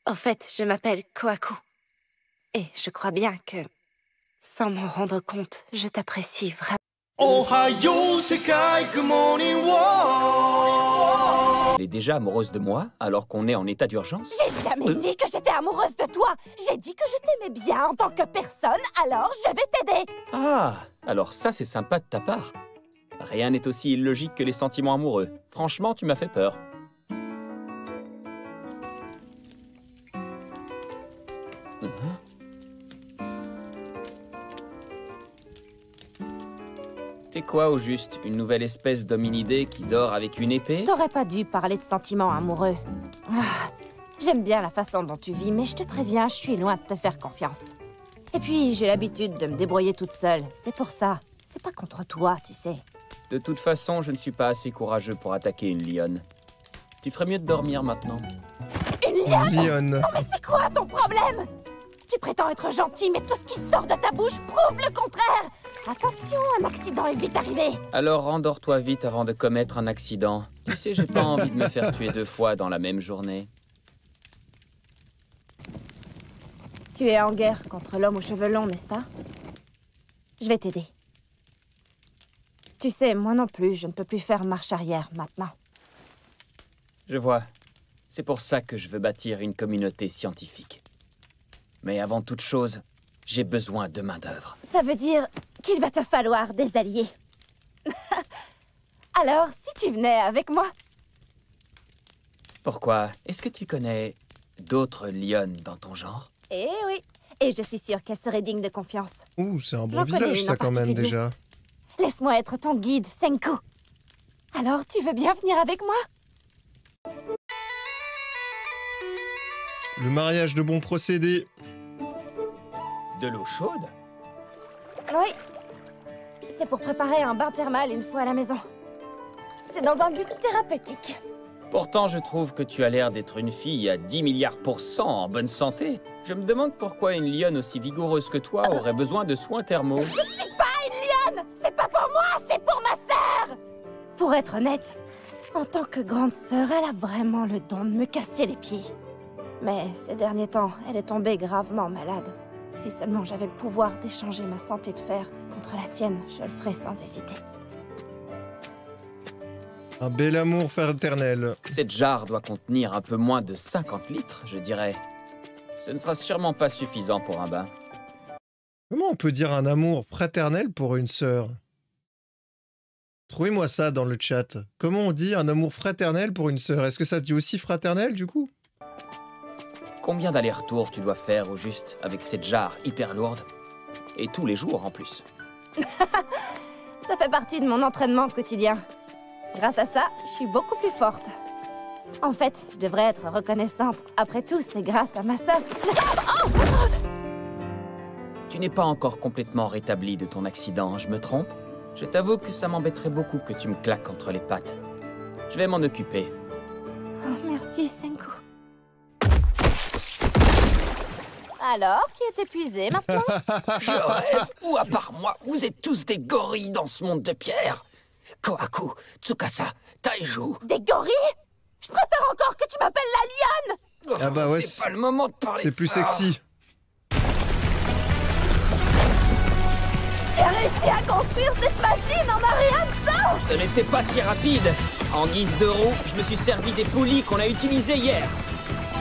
En fait, je m'appelle Kohaku. Et je crois bien que, sans m'en rendre compte, je t'apprécie vraiment. Ohayo, sekai, good morning, Elle est déjà amoureuse de moi, alors qu'on est en état d'urgence? J'ai jamais dit que j'étais amoureuse de toi. J'ai dit que je t'aimais bien en tant que personne, alors je vais t'aider. Ah, alors ça c'est sympa de ta part. Rien n'est aussi illogique que les sentiments amoureux. Franchement, tu m'as fait peur. C'est quoi au juste? Une nouvelle espèce d'hominidé qui dort avec une épée? T'aurais pas dû parler de sentiments amoureux. Ah, j'aime bien la façon dont tu vis, mais je te préviens, je suis loin de te faire confiance. Et puis, j'ai l'habitude de me débrouiller toute seule. C'est pour ça. C'est pas contre toi, tu sais. De toute façon, je ne suis pas assez courageux pour attaquer une lionne. Tu ferais mieux de dormir maintenant. Une lionne? Lionne. Oh, mais c'est quoi ton problème? Tu prétends être gentil, mais tout ce qui sort de ta bouche prouve le contraire. Attention, un accident est vite arrivé. Alors rendors-toi vite avant de commettre un accident. Tu sais, j'ai pas envie de me faire tuer 2 fois dans la même journée. Tu es en guerre contre l'homme aux cheveux longs, n'est-ce pas? Je vais t'aider. Tu sais, moi non plus, je ne peux plus faire marche arrière maintenant. Je vois. C'est pour ça que je veux bâtir une communauté scientifique. Mais avant toute chose, j'ai besoin de main-d'œuvre. Ça veut dire qu'il va te falloir des alliés. Alors, si tu venais avec moi? Pourquoi? Est-ce que tu connais d'autres lionnes dans ton genre? Eh oui. Et je suis sûre qu'elle serait digne de confiance. Ouh, c'est un bon J'en connais village une ça en quand même particulier. déjà. Laisse-moi être ton guide, Senku. Alors, tu veux bien venir avec moi? Le mariage de bon procédé. De l'eau chaude? Oui. c'est pour préparer un bain thermal une fois à la maison. C'est dans un but thérapeutique. Pourtant, je trouve que tu as l'air d'être une fille à 10 milliards % en bonne santé. Je me demande pourquoi une lionne aussi vigoureuse que toi aurait besoin de soins thermaux. Je suis pas une lionne! C'est pas pour moi, c'est pour ma sœur! Pour être honnête, en tant que grande sœur, elle a vraiment le don de me casser les pieds. Mais ces derniers temps, elle est tombée gravement malade. Si seulement j'avais le pouvoir d'échanger ma santé de fer contre la sienne, je le ferais sans hésiter. Un bel amour fraternel. Cette jarre doit contenir un peu moins de 50 litres, je dirais. Ce ne sera sûrement pas suffisant pour un bain. Comment on peut dire un amour fraternel pour une sœur? Trouvez-moi ça dans le chat. Comment on dit un amour fraternel pour une sœur? Est-ce que ça se dit aussi fraternel, du coup? Combien d'allers-retours tu dois faire au juste avec cette jarre hyper lourde? Et tous les jours en plus. Ça fait partie de mon entraînement quotidien. Grâce à ça, je suis beaucoup plus forte. En fait, je devrais être reconnaissante. Après tout, c'est grâce à ma sœur. Tu n'es pas encore complètement rétabli de ton accident, je me trompe? Je t'avoue que ça m'embêterait beaucoup que tu me claques entre les pattes. Je vais m'en occuper. Oh, merci, Senku. Alors, qui est épuisé maintenant? Je rêve, ou à part moi, vous êtes tous des gorilles dans ce monde de pierre. Kohaku, Tsukasa, Taiju. Des gorilles? Je préfère encore que tu m'appelles la lionne! Ah bah ouais, c'est pas le moment de parler. C'est de plus ça. sexy. Tu as réussi à construire cette machine en un rien de temps! Ce n'était pas si rapide. En guise de roue, je me suis servi des poulies qu'on a utilisées hier.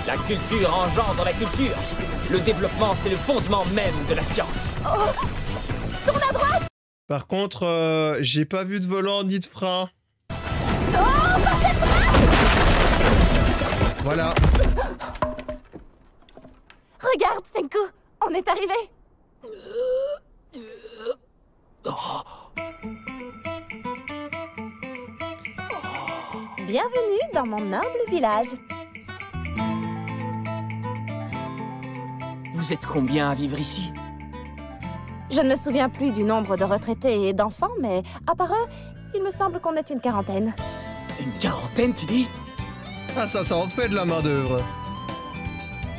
La culture engendre la culture. Le développement, c'est le fondement même de la science. Oh! Tourne à droite! Par contre, j'ai pas vu de volant ni de frein. Non, pas cette droite! Voilà. Regarde, Senku, on est arrivé. Bienvenue dans mon noble village. Vous êtes combien à vivre ici? Je ne me souviens plus du nombre de retraités et d'enfants, mais à part eux, il me semble qu'on est une quarantaine. Une quarantaine, tu dis? Ah, ça en fait de la main-d'œuvre.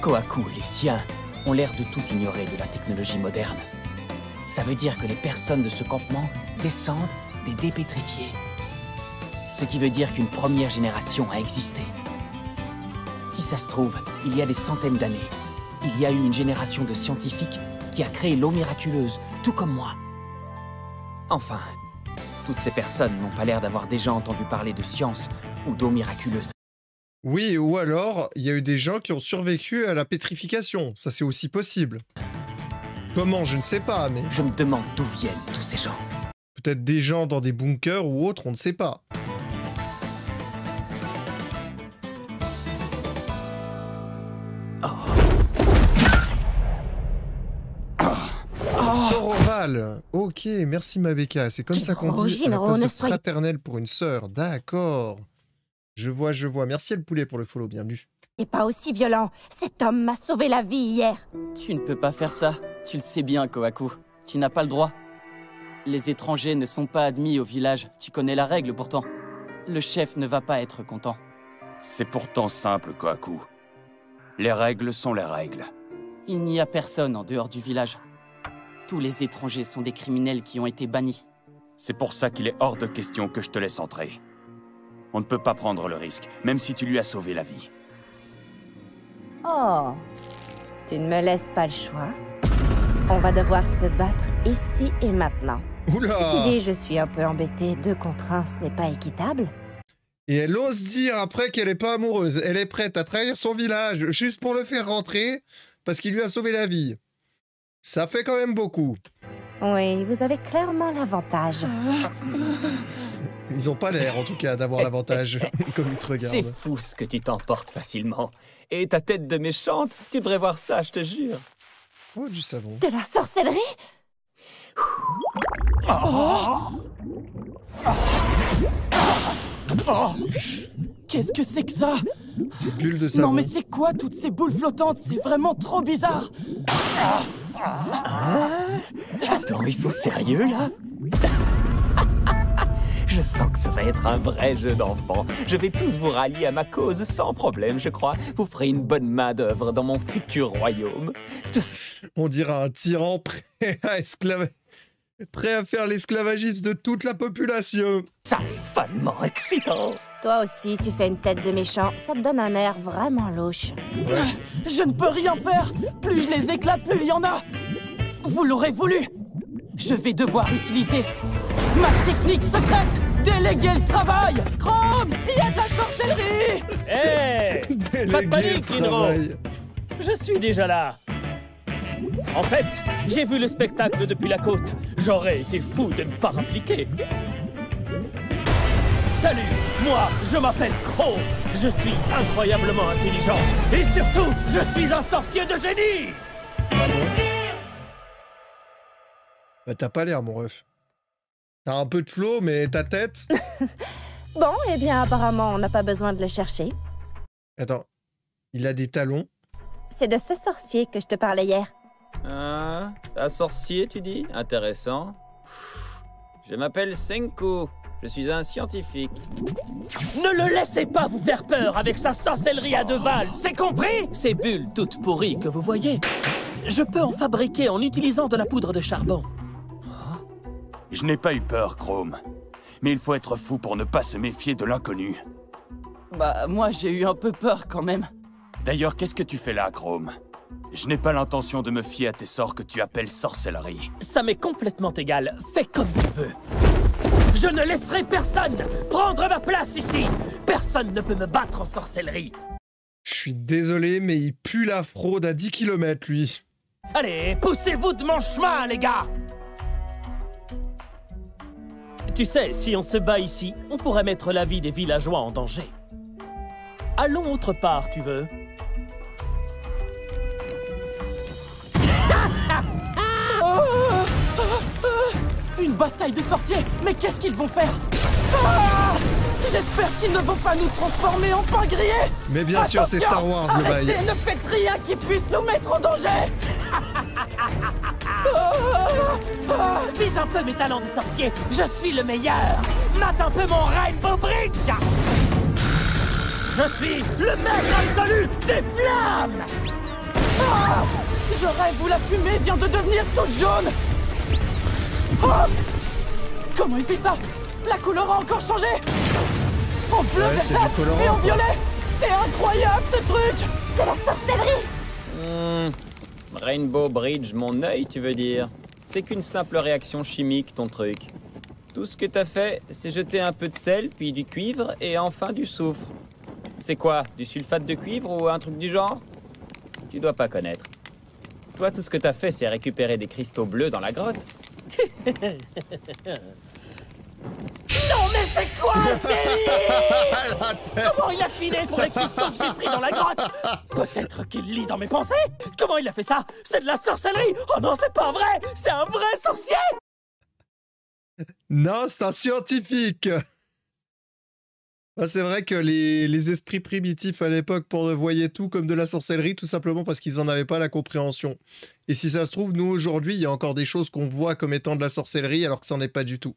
Kohaku et les siens ont l'air de tout ignorer de la technologie moderne. Ça veut dire que les personnes de ce campement descendent des dépétrifiés. Ce qui veut dire qu'une première génération a existé. Si ça se trouve, il y a des centaines d'années, il y a eu une génération de scientifiques qui a créé l'eau miraculeuse, tout comme moi. Enfin, toutes ces personnes n'ont pas l'air d'avoir déjà entendu parler de science ou d'eau miraculeuse. Oui, ou alors, il y a eu des gens qui ont survécu à la pétrification. Ça, c'est aussi possible. Comment, je ne sais pas, mais... Je me demande d'où viennent tous ces gens. Peut-être des gens dans des bunkers ou autres, on ne sait pas. Sororal. Ok, merci Mabeka. C'est comme ça qu'on dit à la place de fraternel pour une sœur. D'accord. Je vois. Merci le poulet pour le follow, bienvenue. Et pas aussi violent. Cet homme m'a sauvé la vie hier. Tu ne peux pas faire ça. Tu le sais bien, Kohaku. Tu n'as pas le droit. Les étrangers ne sont pas admis au village. Tu connais la règle pourtant. Le chef ne va pas être content. C'est pourtant simple, Kohaku. Les règles sont les règles. Il n'y a personne en dehors du village. Tous les étrangers sont des criminels qui ont été bannis. C'est pour ça qu'il est hors de question que je te laisse entrer. On ne peut pas prendre le risque, même si tu lui as sauvé la vie. Oh, tu ne me laisses pas le choix. On va devoir se battre ici et maintenant. Oula! Ceci dit, je suis un peu embêtée. 2 contre 1, ce n'est pas équitable. Et elle ose dire après qu'elle n'est pas amoureuse. Elle est prête à trahir son village juste pour le faire rentrer parce qu'il lui a sauvé la vie. Ça fait quand même beaucoup. Oui, vous avez clairement l'avantage. Ils ont pas l'air, en tout cas, d'avoir l'avantage, comme ils te regardent. C'est fou ce que tu t'emportes facilement. Et ta tête de méchante, tu devrais voir ça, je te jure. Oh, du savon. De la sorcellerie? Qu'est-ce que c'est que ça? Des bulles de savon. Non mais c'est quoi toutes ces boules flottantes? C'est vraiment trop bizarre. Attends, ils sont sérieux là? sens que ça va être un vrai jeu d'enfant. Je vais tous vous rallier à ma cause sans problème, je crois. Vous ferez une bonne main d'œuvre dans mon futur royaume. Tous... On dirait un tyran prêt à faire l'esclavagisme de toute la population. Ça est follement excitant. Toi aussi, tu fais une tête de méchant. Ça te donne un air vraiment louche. Ouais. Je ne peux rien faire. Plus je les éclate, plus il y en a. Vous l'aurez voulu. Je vais devoir utiliser ma technique secrète. Déléguer le travail. Chrome, il y a de la sorcellerie. Hé Pas de panique, Kinro. Je suis déjà là. En fait, j'ai vu le spectacle depuis la côte. J'aurais été fou de ne pas impliquer. Salut, moi, je m'appelle Crow. Je suis incroyablement intelligent. Et surtout, je suis un sorcier de génie. Ah bon? Bah t'as pas l'air, mon ref. T'as un peu de flow, mais ta tête... Bon, eh bien, apparemment, on n'a pas besoin de le chercher. Attends, il a des talons? C'est de ce sorcier que je te parlais hier. Ah, un sorcier, tu dis? Intéressant. Je m'appelle Senku. Je suis un scientifique. Ne le laissez pas vous faire peur avec sa sorcellerie à 2 balles, c'est compris? Ces bulles toutes pourries que vous voyez, je peux en fabriquer en utilisant de la poudre de charbon. Je n'ai pas eu peur, Chrome. Mais il faut être fou pour ne pas se méfier de l'inconnu. Bah, moi j'ai eu un peu peur quand même. D'ailleurs, qu'est-ce que tu fais là, Chrome? Je n'ai pas l'intention de me fier à tes sorts que tu appelles sorcellerie. Ça m'est complètement égal, fais comme tu veux. Je ne laisserai personne prendre ma place ici. Personne ne peut me battre en sorcellerie. Je suis désolé, mais il pue la fraude à 10 km, lui. Allez, poussez-vous de mon chemin, les gars. Tu sais, si on se bat ici, on pourrait mettre la vie des villageois en danger. Allons autre part, tu veux? Une bataille de sorciers. Mais qu'est-ce qu'ils vont faire? J'espère qu'ils ne vont pas nous transformer en pain grillé. Mais bien sûr, c'est Star Wars, le bail. Ne faites rien qui puisse nous mettre en danger. Vise un peu mes talents de sorcier. Je suis le meilleur. Mate un peu mon Rainbow Bridge. Je suis le maître absolu des flammes. Je rêve où la fumée vient de devenir toute jaune. Comment il fait ça? La couleur a encore changé. En bleu, vert et en violet. C'est incroyable ce truc. C'est la sorcellerie. Rainbow Bridge, mon œil, tu veux dire? C'est qu'une simple réaction chimique, ton truc. Tout ce que t'as fait, c'est jeter un peu de sel, puis du cuivre, et enfin du soufre. C'est quoi? Du sulfate de cuivre ou un truc du genre? Tu dois pas connaître. Toi, tout ce que t'as fait, c'est récupérer des cristaux bleus dans la grotte. Non, mais c'est quoi ce délire? Comment il a filé pour les cristaux que j'ai pris dans la grotte? Peut-être qu'il lit dans mes pensées? Comment il a fait ça? C'est de la sorcellerie? Oh non, c'est pas vrai! C'est un vrai sorcier! Non, c'est un scientifique. Ah, c'est vrai que les esprits primitifs à l'époque voyaient tout comme de la sorcellerie, tout simplement parce qu'ils n'en avaient pas la compréhension. Et si ça se trouve, nous aujourd'hui, il y a encore des choses qu'on voit comme étant de la sorcellerie alors que ça n'en est pas du tout.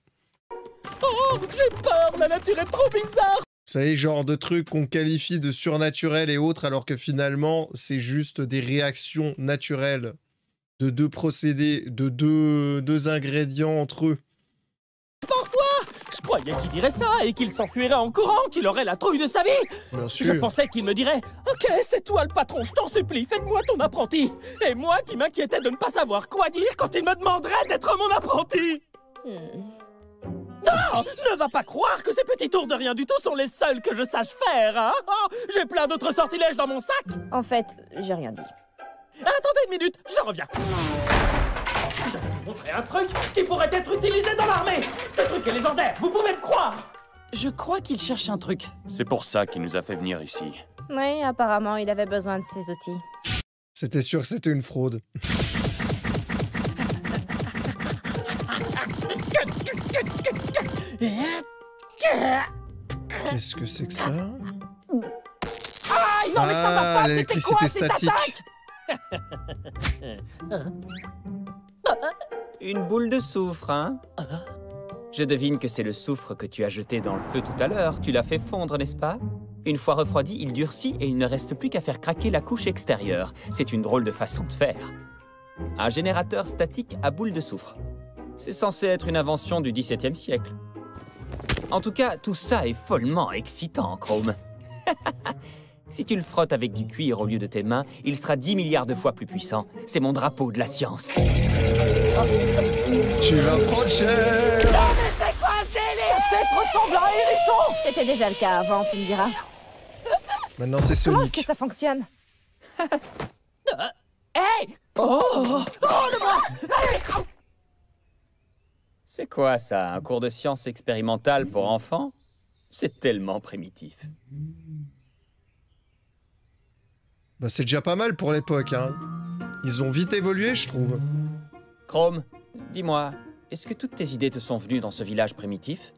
Oh, j'ai peur, la nature est trop bizarre! Vous savez, genre de trucs qu'on qualifie de surnaturels et autres, alors que finalement, c'est juste des réactions naturelles de 2 procédés, de deux ingrédients entre eux. Parfois, je croyais qu'il dirait ça et qu'il s'enfuirait en courant, qu'il aurait la trouille de sa vie. Bien sûr. Je pensais qu'il me dirait « Ok, c'est toi le patron, je t'en supplie, faites-moi ton apprenti !» Et moi qui m'inquiétais de ne pas savoir quoi dire quand il me demanderait d'être mon apprenti. Non, ne va pas croire que ces petits tours de rien du tout sont les seuls que je sache faire, hein? J'ai plein d'autres sortilèges dans mon sac. En fait, j'ai rien dit. Attendez une minute, je reviens. Je vais vous montrer un truc qui pourrait être utilisé dans l'armée. Ce truc est légendaire, vous pouvez me croire. Je crois qu'il cherche un truc. C'est pour ça qu'il nous a fait venir ici. Oui, apparemment, il avait besoin de ses outils. C'était sûr que c'était une fraude. Qu'est-ce que c'est que ça? Aïe, non mais ça va pas, c'était quoi cette statique. attaque? Une boule de soufre, hein? Je devine que c'est le soufre que tu as jeté dans le feu tout à l'heure. Tu l'as fait fondre, n'est-ce pas? Une fois refroidi, il durcit et il ne reste plus qu'à faire craquer la couche extérieure. C'est une drôle de façon de faire. Un générateur statique à boule de soufre. C'est censé être une invention du XVIIe siècle. En tout cas, tout ça est follement excitant, Chrome. Si tu le frottes avec du cuir au lieu de tes mains, il sera 10 milliards de fois plus puissant. C'est mon drapeau de la science. Tu vas prendre cher. Non mais c'est quoi ce délire? Cette tête ressemble à un hérisson. C'était déjà le cas avant, tu me diras. Maintenant, c'est Comment est-ce Sonic. que ça fonctionne? Hey! Oh! Oh, le bras! Allez! C'est quoi ça, un cours de science expérimentale pour enfants? C'est tellement primitif. Bah, c'est déjà pas mal pour l'époque, hein. Ils ont vite évolué, je trouve. Chrome, dis-moi, est-ce que toutes tes idées te sont venues dans ce village primitif?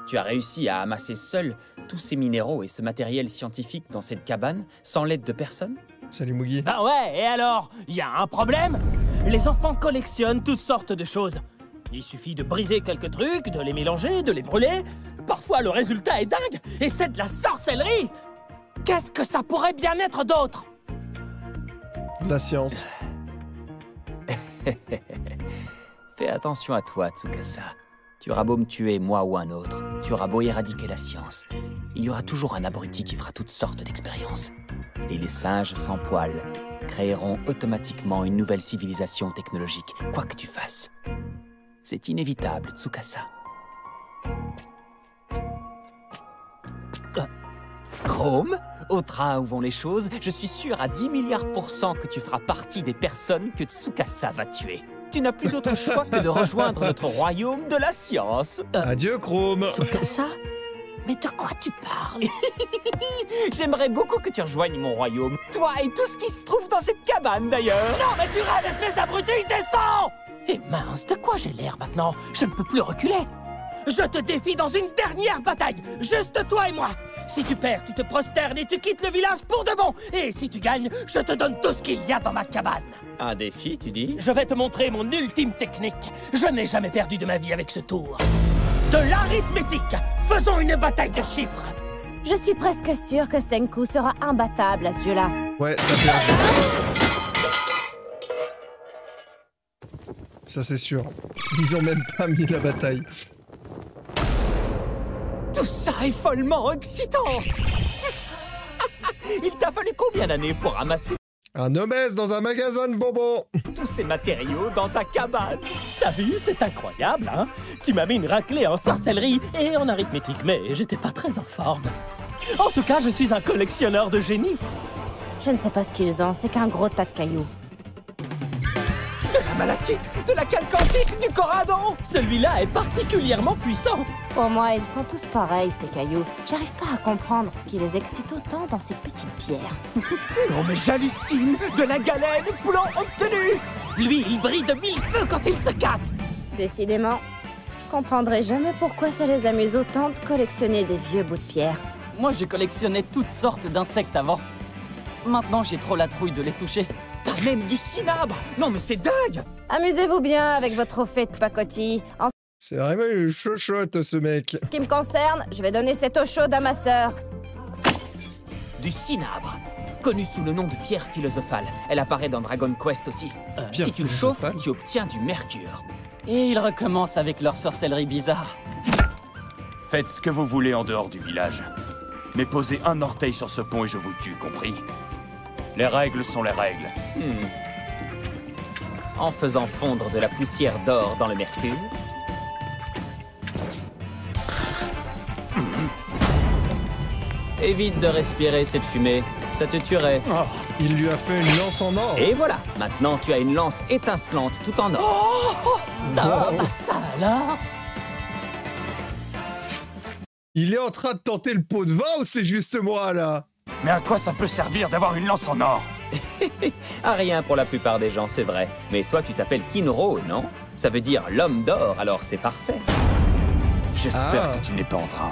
Tu as réussi à amasser seul tous ces minéraux et ce matériel scientifique dans cette cabane, sans l'aide de personne? Salut Mugi. Bah ouais, et alors? Y a un problème? Les enfants collectionnent toutes sortes de choses. Il suffit de briser quelques trucs, de les mélanger, de les brûler. Parfois, le résultat est dingue, et c'est de la sorcellerie! Qu'est-ce que ça pourrait bien être d'autre? La science. Fais attention à toi, Tsukasa. Tu auras beau me tuer, moi ou un autre, tu auras beau éradiquer la science. Il y aura toujours un abruti qui fera toutes sortes d'expériences. Et les singes sans poils créeront automatiquement une nouvelle civilisation technologique, quoi que tu fasses. C'est inévitable, Tsukasa. Chrome, au train où vont les choses, je suis sûr à 10 milliards % que tu feras partie des personnes que Tsukasa va tuer. Tu n'as plus d'autre choix que de rejoindre notre royaume de la science. Adieu, Chrome. Tsukasa? Mais de quoi tu parles? J'aimerais beaucoup que tu rejoignes mon royaume. Toi et tout ce qui se trouve dans cette cabane, d'ailleurs. Non, mais tu rêves, espèce d'abruti, descends! Et mince, de quoi j'ai l'air maintenant? Je ne peux plus reculer. Je te défie dans une dernière bataille, juste toi et moi. Si tu perds, tu te prosternes et tu quittes le village pour de bon. Et si tu gagnes, je te donne tout ce qu'il y a dans ma cabane. Un défi, tu dis? Je vais te montrer mon ultime technique. Je n'ai jamais perdu de ma vie avec ce tour. De l'arithmétique. Faisons une bataille de chiffres. Je suis presque sûre que Senku sera imbattable à ce jeu-là. Ouais, t'as perdu. Ça, c'est sûr. Ils ont même pas mis la bataille. Tout ça est follement excitant. Il t'a fallu combien d'années pour ramasser Un obèse dans un magasin de bonbons. tous ces matériaux dans ta cabane? T'as vu, c'est incroyable, hein? Tu m'as mis une raclée en sorcellerie et en arithmétique, mais j'étais pas très en forme. En tout cas, je suis un collectionneur de génie. Je ne sais pas ce qu'ils ont, c'est qu'un gros tas de cailloux. De la malachite, de la calcantite, du corradon. Celui-là est particulièrement puissant. Pour moi, ils sont tous pareils, ces cailloux. J'arrive pas à comprendre ce qui les excite autant dans ces petites pierres. Non mais j'hallucine. De la galène, plan obtenu. Lui, il brille de 1000 feux quand il se casse. Décidément, je comprendrai jamais pourquoi ça les amuse autant de collectionner des vieux bouts de pierre. Moi, je collectionnais toutes sortes d'insectes avant. Maintenant, j'ai trop la trouille de les toucher. T'as même du cinabre. Non mais c'est dingue. Amusez-vous bien avec votre trophée de pacotille. En C'est vraiment une chochotte, ce mec. ce qui me concerne, je vais donner cette eau chaude à ma sœur. Du cinabre. Connue sous le nom de pierre philosophale. Elle apparaît dans Dragon Quest aussi. Pierre Si tu le chauffes, philosophale. tu obtiens du mercure. Et ils recommencent avec leur sorcellerie bizarre. Faites ce que vous voulez en dehors du village. Mais posez un orteil sur ce pont et je vous tue, compris? Les règles sont les règles. En faisant fondre de la poussière d'or dans le mercure. Évite de respirer cette fumée, ça te tuerait. Oh, il lui a fait une lance en or. Et voilà, maintenant tu as une lance étincelante tout en or. Ah, bah ça alors. Il est en train de tenter le pot de vin ou c'est juste moi, là? Mais à quoi ça peut servir d'avoir une lance en or? À rien pour la plupart des gens, c'est vrai. Mais toi, tu t'appelles Kinro, non? Ça veut dire l'homme d'or, alors c'est parfait. J'espère que tu n'es pas en train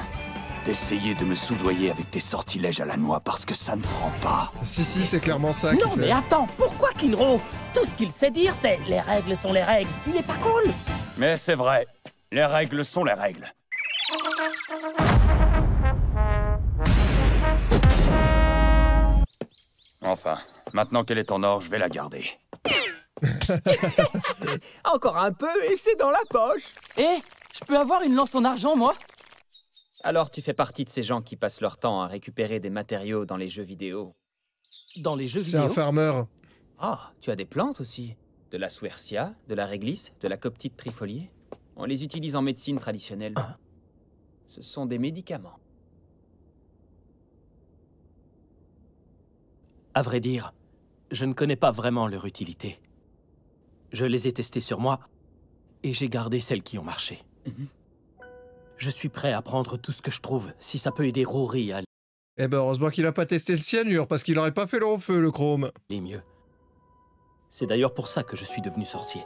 d'essayer de me soudoyer avec tes sortilèges à la noix parce que ça ne prend pas. Si, c'est clairement ça qu'il Non fait. mais attends, pourquoi Kinro? Tout ce qu'il sait dire, c'est les règles sont les règles. Il est pas cool. Mais c'est vrai. Les règles sont les règles. Enfin, maintenant qu'elle est en or, je vais la garder. Encore un peu et c'est dans la poche. Je peux avoir une lance en argent, moi? Alors tu fais partie de ces gens qui passent leur temps à récupérer des matériaux dans les jeux vidéo. Dans les jeux C'est vidéo? un farmer. Ah, tu as des plantes aussi. De la Swercia, de la réglisse, de la coptite trifoliée. On les utilise en médecine traditionnelle. Ce sont des médicaments. À vrai dire, je ne connais pas vraiment leur utilité. Je les ai testés sur moi, et j'ai gardé celles qui ont marché. Je suis prêt à prendre tout ce que je trouve, si ça peut aider Rory à Eh ben, heureusement qu'il a pas testé le cyanure, parce qu'il aurait pas fait long feu, le chrome. aller mieux. C'est d'ailleurs pour ça que je suis devenu sorcier.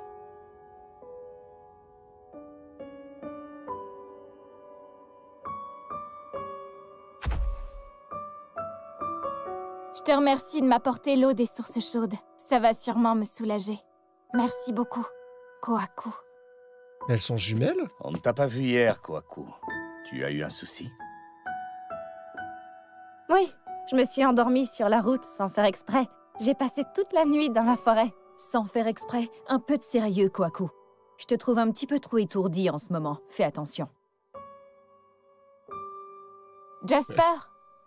Je te remercie de m'apporter l'eau des sources chaudes. Ça va sûrement me soulager. Merci beaucoup, Kohaku. Elles sont jumelles? On ne t'a pas vu hier, Kohaku. Tu as eu un souci? Oui, je me suis endormie sur la route sans faire exprès. J'ai passé toute la nuit dans la forêt. Sans faire exprès, un peu de sérieux, Kohaku. Je te trouve un petit peu trop étourdi en ce moment. Fais attention. Jasper,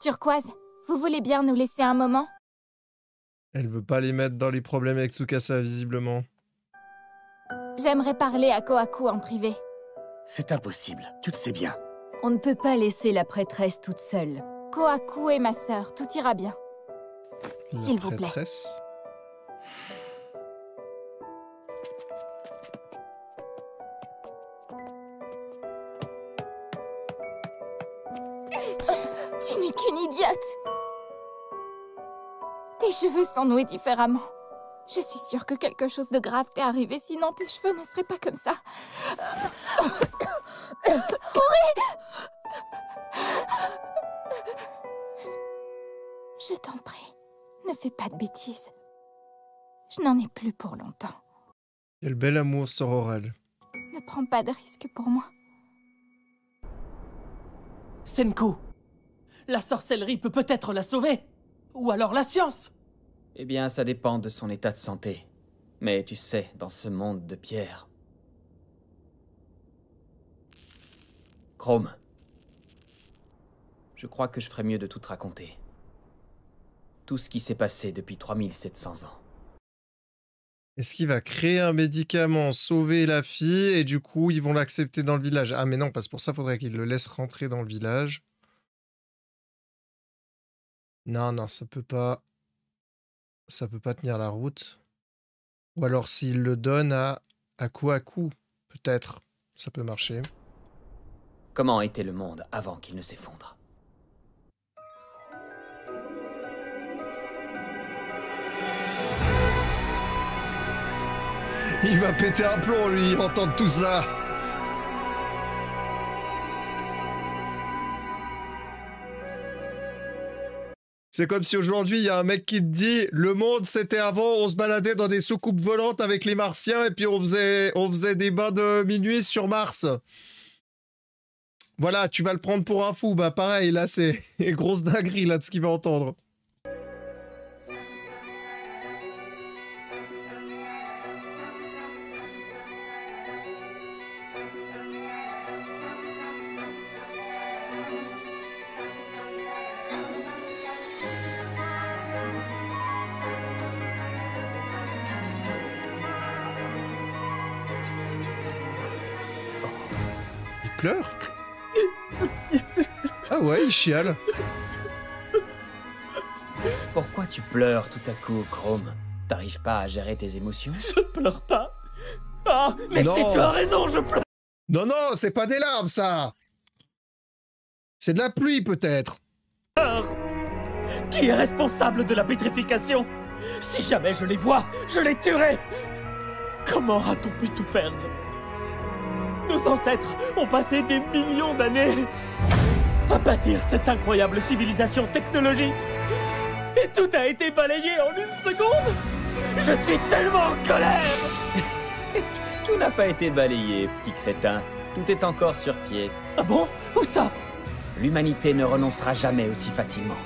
Turquoise, vous voulez bien nous laisser un moment? Elle veut pas les mettre dans les problèmes avec Tsukasa, visiblement. J'aimerais parler à Kohaku en privé. C'est impossible, tu le sais bien. On ne peut pas laisser la prêtresse toute seule. Kohaku est ma sœur, tout ira bien. S'il vous plaît. Tu n'es qu'une idiote. Tes cheveux sont noués différemment. Je suis sûre que quelque chose de grave t'est arrivé, sinon tes cheveux ne seraient pas comme ça. Rory! Je t'en prie, ne fais pas de bêtises. Je n'en ai plus pour longtemps. Quel bel amour sororal. Ne prends pas de risques pour moi. Senku, la sorcellerie peut peut-être la sauver. Ou alors la science. Eh bien, ça dépend de son état de santé. Mais tu sais, dans ce monde de pierre... Chrome. Je crois que je ferais mieux de tout te raconter. Tout ce qui s'est passé depuis 3700 ans. Est-ce qu'il va créer un médicament, sauver la fille, et du coup, ils vont l'accepter dans le village? Ah, mais non, parce que pour ça, il faudrait qu'il le laisse rentrer dans le village. Non, non, ça peut pas... Ça peut pas tenir la route. Ou alors s'il le donne à Kohaku, peut-être, ça peut marcher. Comment était le monde avant qu'il ne s'effondre? Il va péter un plomb, lui, entendre tout ça. C'est comme si aujourd'hui, il y a un mec qui te dit « Le monde, c'était avant, on se baladait dans des soucoupes volantes avec les Martiens et puis on faisait des bains de minuit sur Mars. » Voilà, tu vas le prendre pour un fou. Bah pareil, là, c'est grosse dinguerie, là, de ce qu'il va entendre. Pleure. Ah ouais, il chiale. Pourquoi tu pleures tout à coup, Chrome? T'arrives pas à gérer tes émotions? Je pleure pas. Ah, mais non. si tu as raison, je pleure. Non, non, c'est pas des larmes, ça. C'est de la pluie, peut-être. Qui est responsable de la pétrification? Si jamais je les vois, je les tuerai. Comment a-t-on pu tout perdre? Nos ancêtres ont passé des millions d'années à bâtir cette incroyable civilisation technologique. Et tout a été balayé en une seconde. Je suis tellement en colère. Tout n'a pas été balayé, petit crétin. Tout est encore sur pied. Ah bon? Où ça? L'humanité ne renoncera jamais aussi facilement.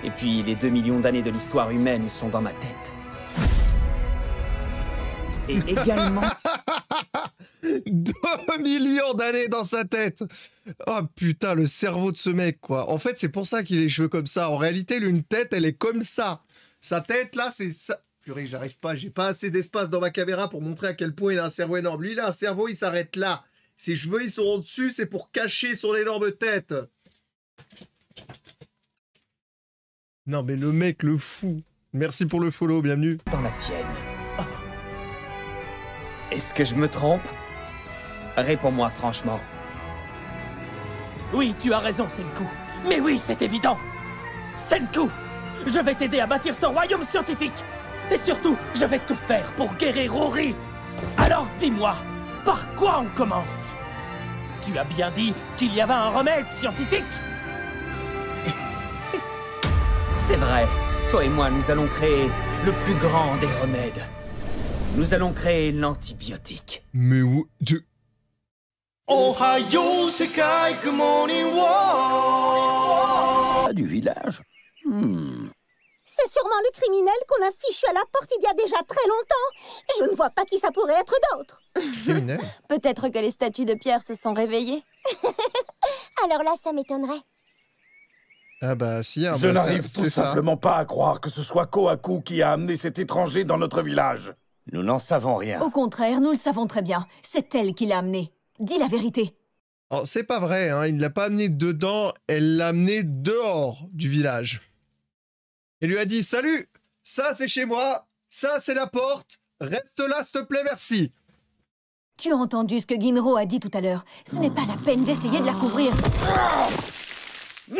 Et puis, les 2 millions d'années de l'histoire humaine sont dans ma tête. Et également... 2 millions d'années dans sa tête. Oh putain, le cerveau de ce mec, quoi. En fait, c'est pour ça qu'il a les cheveux comme ça. En réalité, une tête, elle est comme ça. Sa tête, là, c'est ça. Purée, j'arrive pas. J'ai pas assez d'espace dans ma caméra pour montrer à quel point il a un cerveau énorme. Lui, il a un cerveau, il s'arrête là. Ses cheveux, ils sont au-dessus, c'est pour cacher son énorme tête. Non, mais le mec, le fou. Merci pour le follow, bienvenue. Dans la tienne. Est-ce que je me trompe? Réponds-moi franchement. Oui, tu as raison, Senku. Mais oui, c'est évident. Senku, je vais t'aider à bâtir ce royaume scientifique. Et surtout, je vais tout faire pour guérir Rory. Alors dis-moi, par quoi on commence? Tu as bien dit qu'il y avait un remède scientifique. C'est vrai. Toi et moi, nous allons créer le plus grand des remèdes. Nous allons créer l'antibiotique. Mais où... Ohio, Sekai, good morning, Ah, du village. C'est sûrement le criminel qu'on a fichu à la porte il y a déjà très longtemps. Je ne vois pas qui ça pourrait être d'autre. Criminel? Peut-être que les statues de pierre se sont réveillées. Alors là, ça m'étonnerait. Ah bah si, Je n'arrive tout simplement pas à croire que ce soit Kohaku qui a amené cet étranger dans notre village. Nous n'en savons rien. Au contraire, nous le savons très bien. C'est elle qui l'a amené. Dis la vérité. Alors, c'est pas vrai, hein. Il ne l'a pas amené dedans, elle l'a amené dehors du village. Elle lui a dit « Salut, ça c'est chez moi, ça c'est la porte, reste là s'il te plaît, merci !» Tu as entendu ce que Ginro a dit tout à l'heure. Ce n'est pas la peine d'essayer de la couvrir.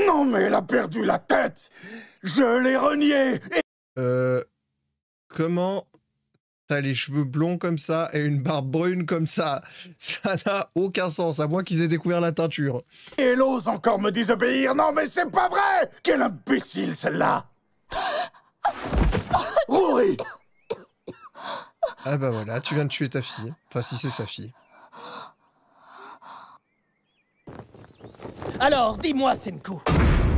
Non mais elle a perdu la tête. Je l'ai renié. Comment t'as les cheveux blonds comme ça et une barbe brune comme ça? Ça n'a aucun sens, à moins qu'ils aient découvert la teinture. Et elle ose encore me désobéir. Non mais c'est pas vrai. Quelle imbécile celle-là. Rory. Ah bah voilà, tu viens de tuer ta fille. Enfin, si c'est sa fille. Alors, dis-moi, Senku,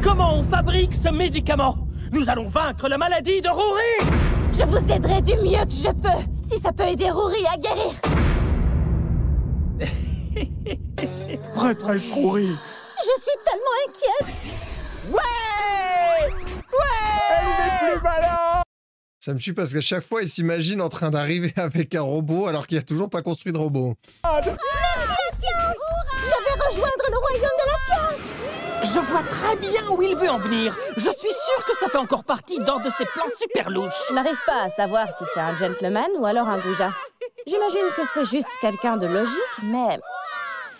comment on fabrique ce médicament? Nous allons vaincre la maladie de Rory. Je vous aiderai du mieux que je peux, si ça peut aider Rory à guérir. Prêtresse Rory. Je suis tellement inquiète. Ouais. Elle n'est plus malade. Ça me tue parce qu'à chaque fois, il s'imagine en train d'arriver avec un robot alors qu'il n'a toujours pas construit de robot. Merci la science. Je vais rejoindre le royaume de la science. Je vois très bien où il veut en venir. Je suis sûr que ça fait encore partie d'un de ses plans super louches. Je n'arrive pas à savoir si c'est un gentleman ou alors un goujat. J'imagine que c'est juste quelqu'un de logique, mais...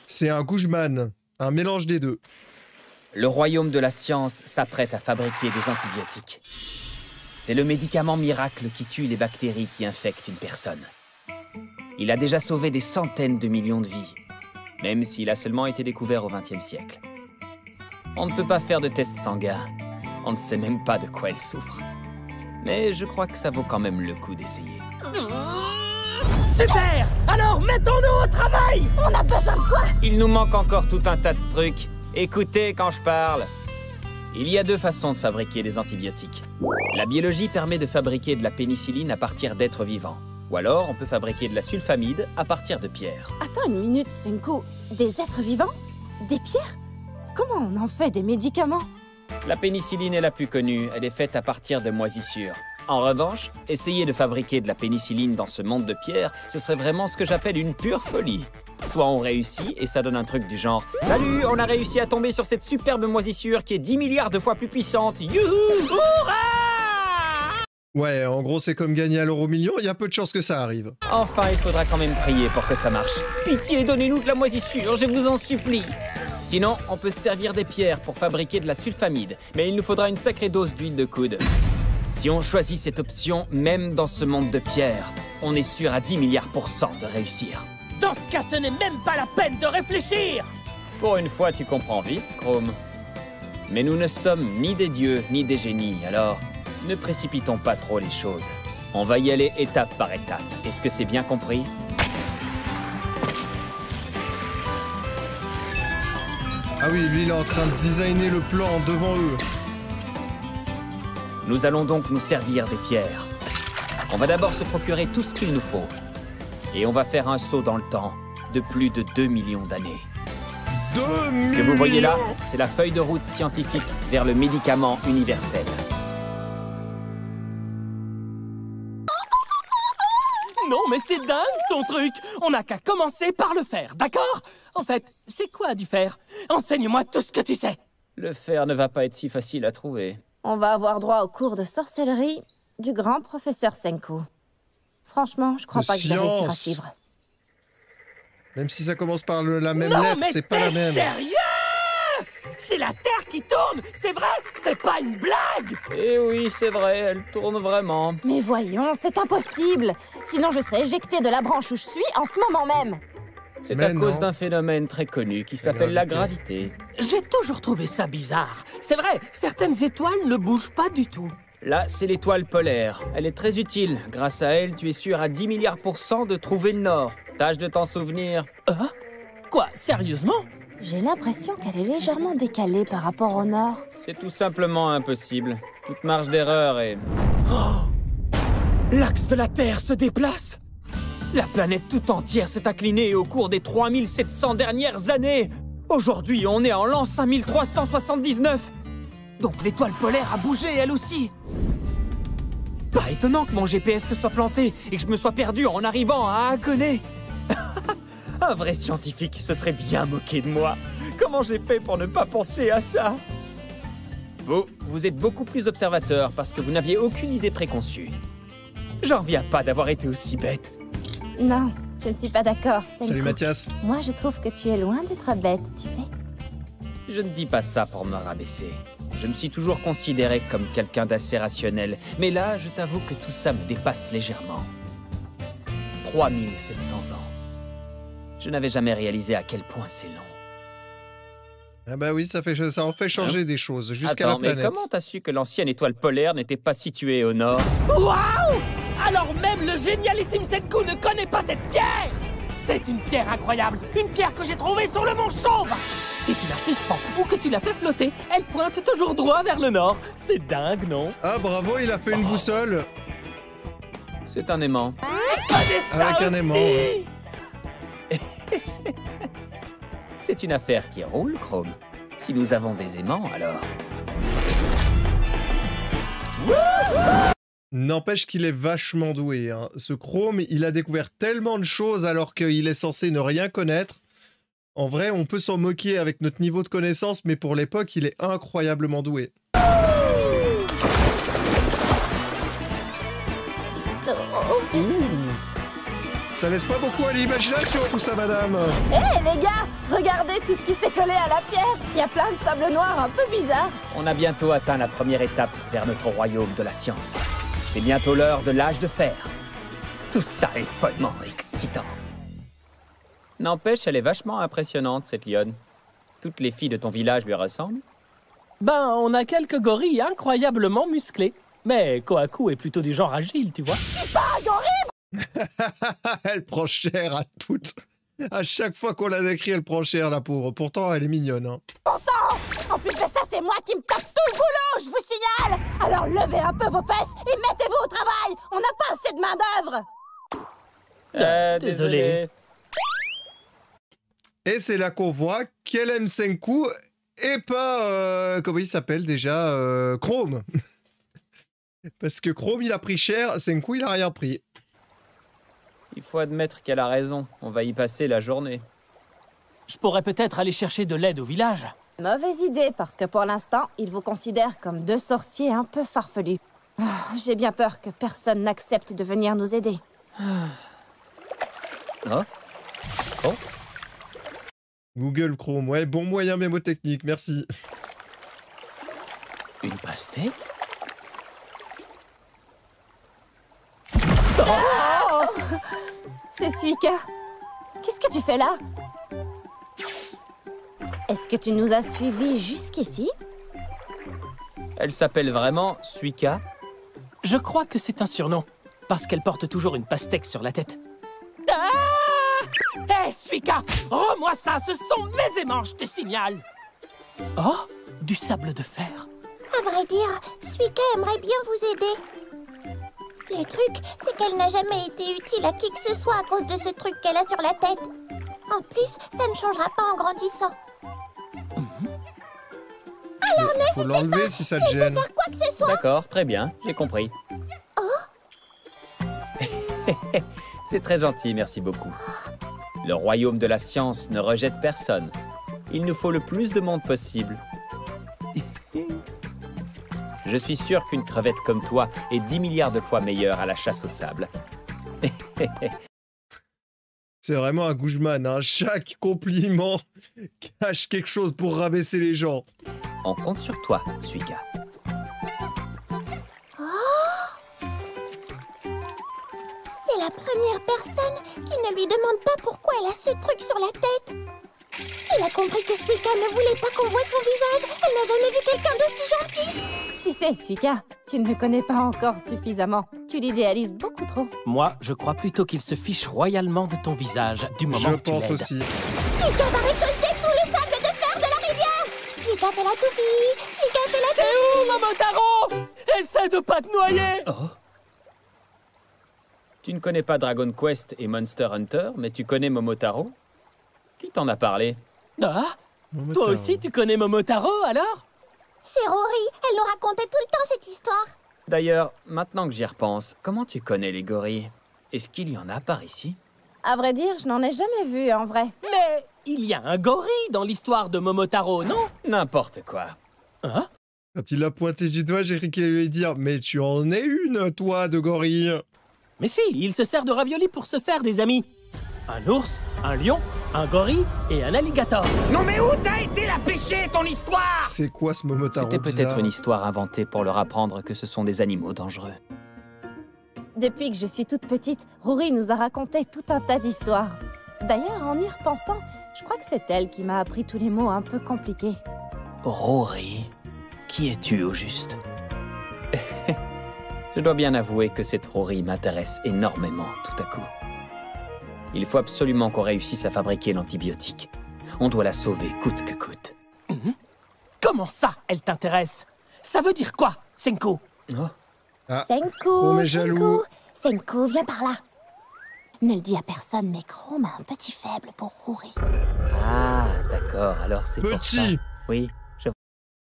C'est un Goujman, un mélange des deux. Le royaume de la science s'apprête à fabriquer des antibiotiques. C'est le médicament miracle qui tue les bactéries qui infectent une personne. Il a déjà sauvé des centaines de millions de vies, même s'il a seulement été découvert au XXe siècle. On ne peut pas faire de tests sanguins. On ne sait même pas de quoi elle souffre. Mais je crois que ça vaut quand même le coup d'essayer. Super! Alors, mettons-nous au travail! On a besoin de quoi? Il nous manque encore tout un tas de trucs. Écoutez quand je parle. Il y a 2 façons de fabriquer des antibiotiques. La biologie permet de fabriquer de la pénicilline à partir d'êtres vivants. Ou alors, on peut fabriquer de la sulfamide à partir de pierres. Attends une minute, Senku. Des êtres vivants? Des pierres? Comment on en fait des médicaments? La pénicilline est la plus connue. Elle est faite à partir de moisissures. En revanche, essayer de fabriquer de la pénicilline dans ce monde de pierres, ce serait vraiment ce que j'appelle une pure folie. Soit on réussit et ça donne un truc du genre « Salut, on a réussi à tomber sur cette superbe moisissure qui est 10 milliards de fois plus puissante. Youhou! Hurrah !» Ouais, en gros, c'est comme gagner à l'euro-million, il y a peu de chances que ça arrive. Enfin, il faudra quand même prier pour que ça marche. Pitié, donnez-nous de la moisissure, je vous en supplie. Sinon, on peut se servir des pierres pour fabriquer de la sulfamide, mais il nous faudra une sacrée dose d'huile de coude. Si on choisit cette option, même dans ce monde de pierres, on est sûr à 10 milliards % de réussir. Dans ce cas, ce n'est même pas la peine de réfléchir. Pour une fois, tu comprends vite, Chrome. Mais nous ne sommes ni des dieux, ni des génies, alors ne précipitons pas trop les choses. On va y aller étape par étape. Est-ce que c'est bien compris? Ah oui, lui il est en train de designer le plan devant eux. Nous allons donc nous servir des pierres. On va d'abord se procurer tout ce qu'il nous faut. Et on va faire un saut dans le temps de plus de 2 millions d'années. Ce que vous voyez là, c'est la feuille de route scientifique vers le médicament universel. Non, mais c'est dingue ton truc. On n'a qu'à commencer par le fer, d'accord? En fait, c'est quoi du fer? Enseigne-moi tout ce que tu sais. Le fer ne va pas être si facile à trouver. On va avoir droit au cours de sorcellerie du grand professeur Senku. Franchement, je crois pas que je vais réussir à suivre. Même si ça commence par la même non, lettre, mais c'est pas la même. Sérieux? C'est la Terre qui tourne, c'est vrai? C'est pas une blague? Eh oui, c'est vrai, elle tourne vraiment. Mais voyons, c'est impossible. Sinon, je serais éjectée de la branche où je suis en ce moment même. C'est à cause d'un phénomène très connu qui s'appelle la gravité. J'ai toujours trouvé ça bizarre. C'est vrai, certaines étoiles ne bougent pas du tout. Là, c'est l'étoile polaire. Elle est très utile. Grâce à elle, tu es sûr à 10 milliards % de trouver le nord. Tâche de t'en souvenir. Quoi, sérieusement? J'ai l'impression qu'elle est légèrement décalée par rapport au nord. C'est tout simplement impossible. Toute marge d'erreur est... L'axe de la Terre se déplace. La planète tout entière s'est inclinée au cours des 3700 dernières années. Aujourd'hui, on est en l'an 5379. Donc l'étoile polaire a bougé, elle aussi. Pas étonnant que mon GPS se soit planté et que je me sois perdu en arrivant à Hakone. Un vrai scientifique se serait bien moqué de moi. Comment j'ai fait pour ne pas penser à ça? Vous êtes beaucoup plus observateur parce que vous n'aviez aucune idée préconçue. J'en reviens pas d'avoir été aussi bête. Non, je ne suis pas d'accord. Salut Mathias. Moi, je trouve que tu es loin d'être bête, tu sais. Je ne dis pas ça pour me rabaisser. Je me suis toujours considéré comme quelqu'un d'assez rationnel. Mais là, je t'avoue que tout ça me dépasse légèrement. 3700 ans. Je n'avais jamais réalisé à quel point c'est long. Ah bah oui, ça en fait changer des choses, jusqu'à la planète. Mais comment t'as su que l'ancienne étoile polaire n'était pas située au nord? Waouh! Alors même le génialissime Senku ne connaît pas cette pierre! C'est une pierre incroyable, une pierre que j'ai trouvée sur le mont Chauve! Si tu la suspends ou que tu la fais flotter, elle pointe toujours droit vers le nord. C'est dingue, non? Ah bravo, il a fait une boussole. C'est un aimant. Avec un aimant, ouais. C'est une affaire qui roule, Chrome. Si nous avons des aimants, alors... N'empêche qu'il est vachement doué. Hein. Ce Chrome, il a découvert tellement de choses alors qu'il est censé ne rien connaître. En vrai, on peut s'en moquer avec notre niveau de connaissance, mais pour l'époque, il est incroyablement doué. Ça laisse pas beaucoup à l'imagination, tout ça, madame. Hé, les gars, regardez tout ce qui s'est collé à la pierre. Il y a plein de sable noir un peu bizarre. On a bientôt atteint la première étape vers notre royaume de la science. C'est bientôt l'heure de l'âge de fer. Tout ça est follement excitant. N'empêche, elle est vachement impressionnante, cette lionne. Toutes les filles de ton village lui ressemblent? Ben, on a quelques gorilles incroyablement musclés. Mais Kohaku est plutôt du genre agile, tu vois. Je suis pas un gorille! Elle prend cher à toutes. À chaque fois qu'on la décrit, elle prend cher, la pauvre. Pourtant, elle est mignonne. Hein. Bon sang! En plus de ça, c'est moi qui me tape tout le boulot, je vous signale! Alors levez un peu vos fesses et mettez-vous au travail! On n'a pas assez de main-d'œuvre! Désolé. Et c'est là qu'on voit qu'elle aime Senku et pas... comment il s'appelle déjà Chrome. Parce que Chrome, il a pris cher, Senku, il a rien pris. Il faut admettre qu'elle a raison. On va y passer la journée. Je pourrais peut-être aller chercher de l'aide au village. Mauvaise idée, parce que pour l'instant, ils vous considèrent comme deux sorciers un peu farfelus. Oh, j'ai bien peur que personne n'accepte de venir nous aider. Oh. Oh. Google Chrome, ouais, bon moyen mémotechnique, merci. Une pastèque? Oh, c'est Suika. Qu'est-ce que tu fais là? Est-ce que tu nous as suivis jusqu'ici? Elle s'appelle vraiment Suika? Je crois que c'est un surnom, parce qu'elle porte toujours une pastèque sur la tête. Hé, Suika! Rends-moi ça, ce sont mes aimants, je te signale! Oh, du sable de fer. À vrai dire, Suika aimerait bien vous aider. Le truc, c'est qu'elle n'a jamais été utile à qui que ce soit à cause de ce truc qu'elle a sur la tête. En plus, ça ne changera pas en grandissant. Alors Faut n'hésitez l'enlever pas si ça te si elle gêne. peut faire quoi que ce soit. D'accord, très bien, j'ai compris. Oh, C'est très gentil, merci beaucoup. Le royaume de la science ne rejette personne. Il nous faut le plus de monde possible. Je suis sûr qu'une crevette comme toi est 10 milliards de fois meilleure à la chasse au sable. C'est vraiment un Gougeman, hein. Chaque compliment cache quelque chose pour rabaisser les gens. On compte sur toi, Suika. c'est la première personne qui ne lui demande pas pourquoi elle a ce truc sur la tête. Elle a compris que Suika ne voulait pas qu'on voie son visage. Elle n'a jamais vu quelqu'un d'aussi gentil. Tu sais, Suika, tu ne me connais pas encore suffisamment. Tu l'idéalises beaucoup trop. Moi, je crois plutôt qu'il se fiche royalement de ton visage du moment Je que tu pense l'aides. aussi. Suika va récolter tout le sable de fer de la rivière. Suika fait la toupie. Suika fait la T'es toupie. où, Momotaro? Essaie de pas te noyer. Tu ne connais pas Dragon Quest et Monster Hunter, mais tu connais Momotaro? Qui t'en a parlé? Ah, toi aussi, tu connais Momotaro, alors? C'est Rory. Elle nous racontait tout le temps cette histoire. D'ailleurs, maintenant que j'y repense, comment tu connais les gorilles? Est-ce qu'il y en a par ici? À vrai dire, je n'en ai jamais vu, en vrai. Mais il y a un gorille dans l'histoire de Momotaro, non? N'importe quoi. Hein? Quand il a pointé du doigt, j'ai cru qu'il allait lui dire « Mais tu en es une, toi, de gorille !» Mais si, il se sert de ravioli pour se faire des amis. Un ours, un lion, un gorille et un alligator. Non mais où t'as été la pêcher, ton histoire? C'est quoi ce Momotaro C'était peut-être bizarre une histoire inventée pour leur apprendre que ce sont des animaux dangereux. Depuis que je suis toute petite, Rory nous a raconté tout un tas d'histoires. D'ailleurs, en y repensant, je crois que c'est elle qui m'a appris tous les mots un peu compliqués. Rory, qui es-tu au juste? Je dois bien avouer que cette Rory m'intéresse énormément tout à coup. Il faut absolument qu'on réussisse à fabriquer l'antibiotique. On doit la sauver coûte que coûte. Comment ça, elle t'intéresse? Ça veut dire quoi, Senko? Oh. Ah, Senko, Chrome est jaloux. Senko, viens par là. Ne le dis à personne, mais Chrome a un petit faible pour Rory. Ah, d'accord, alors c'est pour ça. Petit. Oui, je...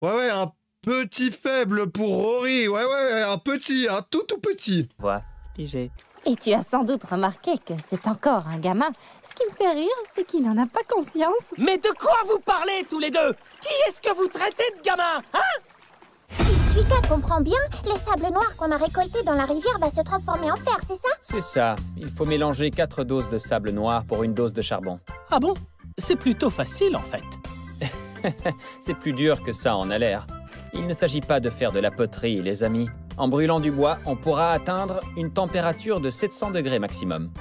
Ouais, un petit faible pour Rory. Ouais, un petit, un tout petit. vois. Pigé. Et tu as sans doute remarqué que c'est encore un gamin. Ce qui me fait rire, c'est qu'il n'en a pas conscience. Mais de quoi vous parlez, tous les deux? Qui est-ce que vous traitez de gamin, hein? Si Suika comprend bien, le sable noir qu'on a récolté dans la rivière va se transformer en fer, c'est ça? C'est ça. Il faut mélanger 4 doses de sable noir pour une dose de charbon. Ah bon? C'est plutôt facile, en fait. C'est plus dur que ça en a l'air. Il ne s'agit pas de faire de la poterie, les amis. En brûlant du bois, on pourra atteindre une température de 700 degrés maximum.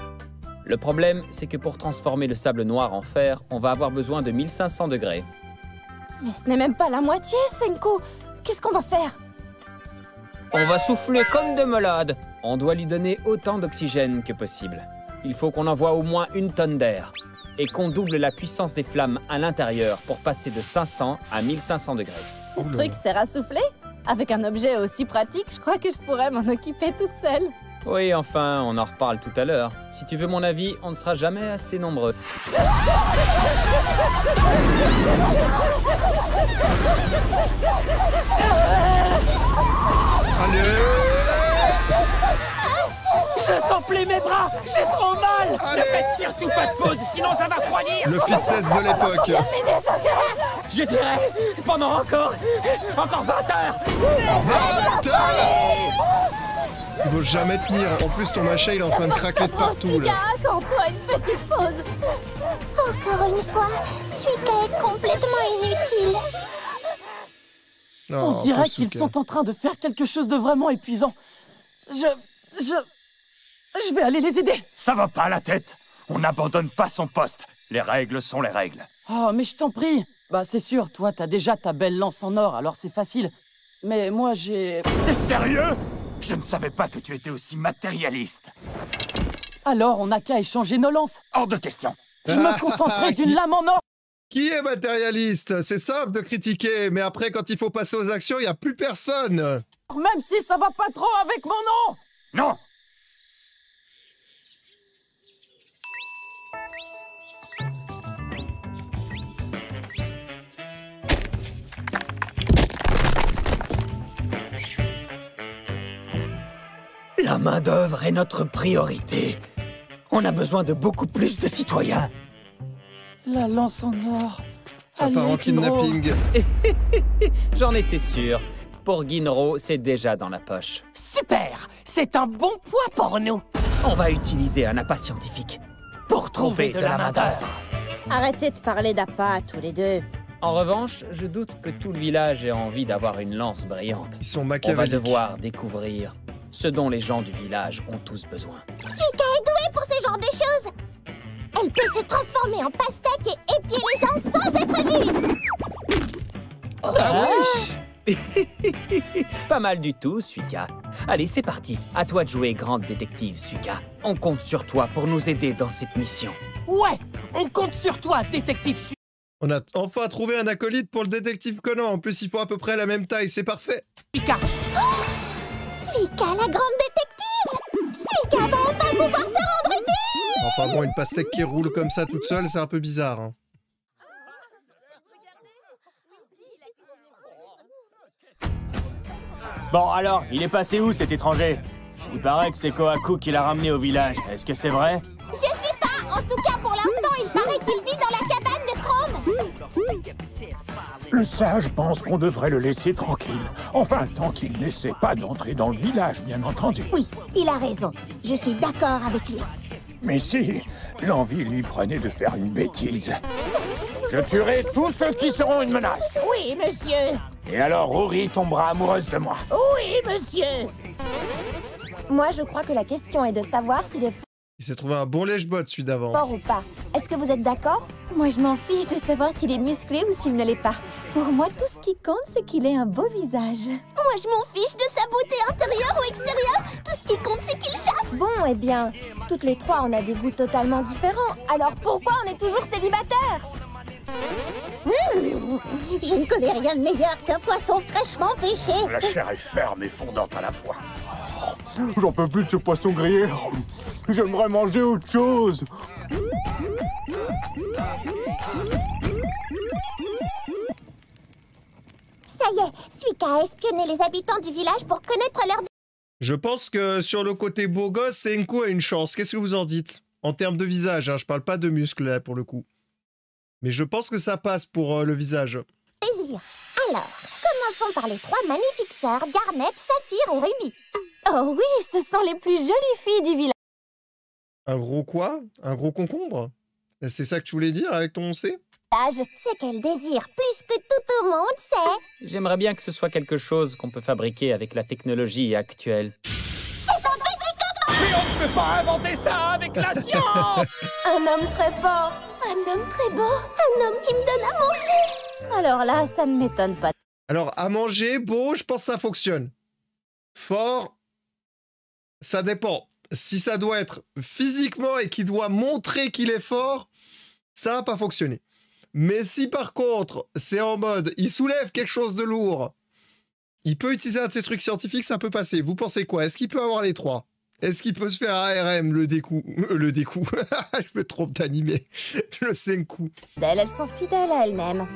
Le problème, c'est que pour transformer le sable noir en fer, on va avoir besoin de 1500 degrés. Mais ce n'est même pas la moitié, Senko. Qu'est-ce qu'on va faire? On va souffler comme de malades. On doit lui donner autant d'oxygène que possible. Il faut qu'on envoie au moins 1 tonne d'air. Et qu'on double la puissance des flammes à l'intérieur pour passer de 500 à 1500 degrés. Ce truc sert à souffler? Avec un objet aussi pratique, je crois que je pourrais m'en occuper toute seule. Oui, enfin, on en reparle tout à l'heure. Si tu veux mon avis, on ne sera jamais assez nombreux. Je sens plus mes bras. J'ai trop mal. Allez. Ne faites surtout pas de pause, sinon ça va refroidir. Le fitness de l'époque. Je dirais pendant encore 20 heures. 20 heures. Il va jamais tenir. En plus, ton machin, il est en train de craquer de partout, là. Accorde-toi une petite pause. Encore une fois, Suika est complètement inutile. On dirait qu'ils sont en train de faire quelque chose de vraiment épuisant. Je vais aller les aider. Ça va pas la tête. On n'abandonne pas son poste. Les règles sont les règles. Oh, mais je t'en prie. Bah, c'est sûr, toi, t'as déjà ta belle lance en or, alors c'est facile. Mais moi, j'ai... T'es sérieux? Je ne savais pas que tu étais aussi matérialiste. Alors, on n'a qu'à échanger nos lances. Hors de question. Je me contenterai d'une lame en or. Qui est matérialiste? C'est simple de critiquer, mais après, quand il faut passer aux actions, il n'y a plus personne. Même si ça va pas trop avec mon nom. Non. La main-d'œuvre est notre priorité. On a besoin de beaucoup plus de citoyens. La lance en or. Ça part en kidnapping. J'en étais sûr. Pour Ginro, c'est déjà dans la poche. Super! C'est un bon poids pour nous. On va utiliser un appât scientifique Pour trouver de la main-d'œuvre. Arrêtez de parler d'appât, tous les deux. En revanche, je doute que tout le village ait envie d'avoir une lance brillante. Ils sont On va machiavéliques. devoir découvrir ce dont les gens du village ont tous besoin. Suika est douée pour ce genre de choses. Elle peut se transformer en pastèque et épier les gens sans être vue. Ah oui. Pas mal du tout, Suika. Allez, c'est parti. À toi de jouer grande détective, Suika. On compte sur toi pour nous aider dans cette mission. Ouais, on compte sur toi, détective. On a enfin trouvé un acolyte pour le détective Conan. En plus, ils font à peu près la même taille. C'est parfait. Suika. Suika, la grande détective. Suika va enfin pouvoir se rendre utile. Enfin bon, une pastèque qui roule comme ça toute seule, c'est un peu bizarre. Hein. Bon alors, il est passé où cet étranger? Il paraît que c'est Kohaku qui l'a ramené au village. Est-ce que c'est vrai? Je sais pas. En tout cas, pour l'instant, il paraît qu'il vit dans la cabane de Chrome. Le sage pense qu'on devrait le laisser tranquille. Enfin, tant qu'il n'essaie pas d'entrer dans le village, bien entendu. Oui, il a raison. Je suis d'accord avec lui. Mais si l'envie lui prenait de faire une bêtise, je tuerai tous ceux qui seront une menace. Oui, monsieur. Et alors Rory tombera amoureuse de moi. Oui, monsieur. Moi, je crois que la question est de savoir s'il est Il s'est trouvé un bon lèche-bot, celui d'avant. fort ou pas. Est-ce que vous êtes d'accord? Moi, je m'en fiche de savoir s'il est musclé ou s'il ne l'est pas. Pour moi, tout ce qui compte, c'est qu'il ait un beau visage. Moi, je m'en fiche de sa beauté intérieure ou extérieure. Tout ce qui compte, c'est qu'il chasse. Bon, eh bien, toutes les trois, on a des goûts totalement différents. Alors pourquoi on est toujours célibataires? Je ne connais rien de meilleur qu'un poisson fraîchement pêché. La chair est ferme et fondante à la fois. J'en peux plus de ce poisson grillé. J'aimerais manger autre chose. Ça y est, Suika a espionné les habitants du village pour connaître leur... Je pense que sur le côté beau gosse, Senku a une chance. Qu'est-ce que vous en dites? En termes de visage, hein, je parle pas de muscles là pour le coup. Mais je pense que ça passe pour le visage. désir. Alors, commençons par les trois magnifiques sœurs, Garnet, Saphir et Ruby. Oh oui, ce sont les plus jolies filles du village. Un gros quoi? Un gros concombre? C'est ça que tu voulais dire avec ton C? C'est qu'elles désirent plus que tout au monde, c'est... J'aimerais bien que ce soit quelque chose qu'on peut fabriquer avec la technologie actuelle. C'est un petit copain! Mais on ne peut pas inventer ça avec la science! Un homme très fort, un homme très beau, un homme qui me donne à manger. Alors là, ça ne m'étonne pas. Alors, à manger, beau, je pense que ça fonctionne. Fort, ça dépend. Si ça doit être physiquement et qu'il doit montrer qu'il est fort, ça va pas fonctionner. Mais si par contre, c'est en mode, il soulève quelque chose de lourd, il peut utiliser un de ces trucs scientifiques, ça peut passer. Vous pensez quoi? Est-ce qu'il peut avoir les trois? Est-ce qu'il peut se faire ARM, le découp? Le découp. Je me trompe d'animer. Le Senku. Elles sont fidèles à elles-mêmes.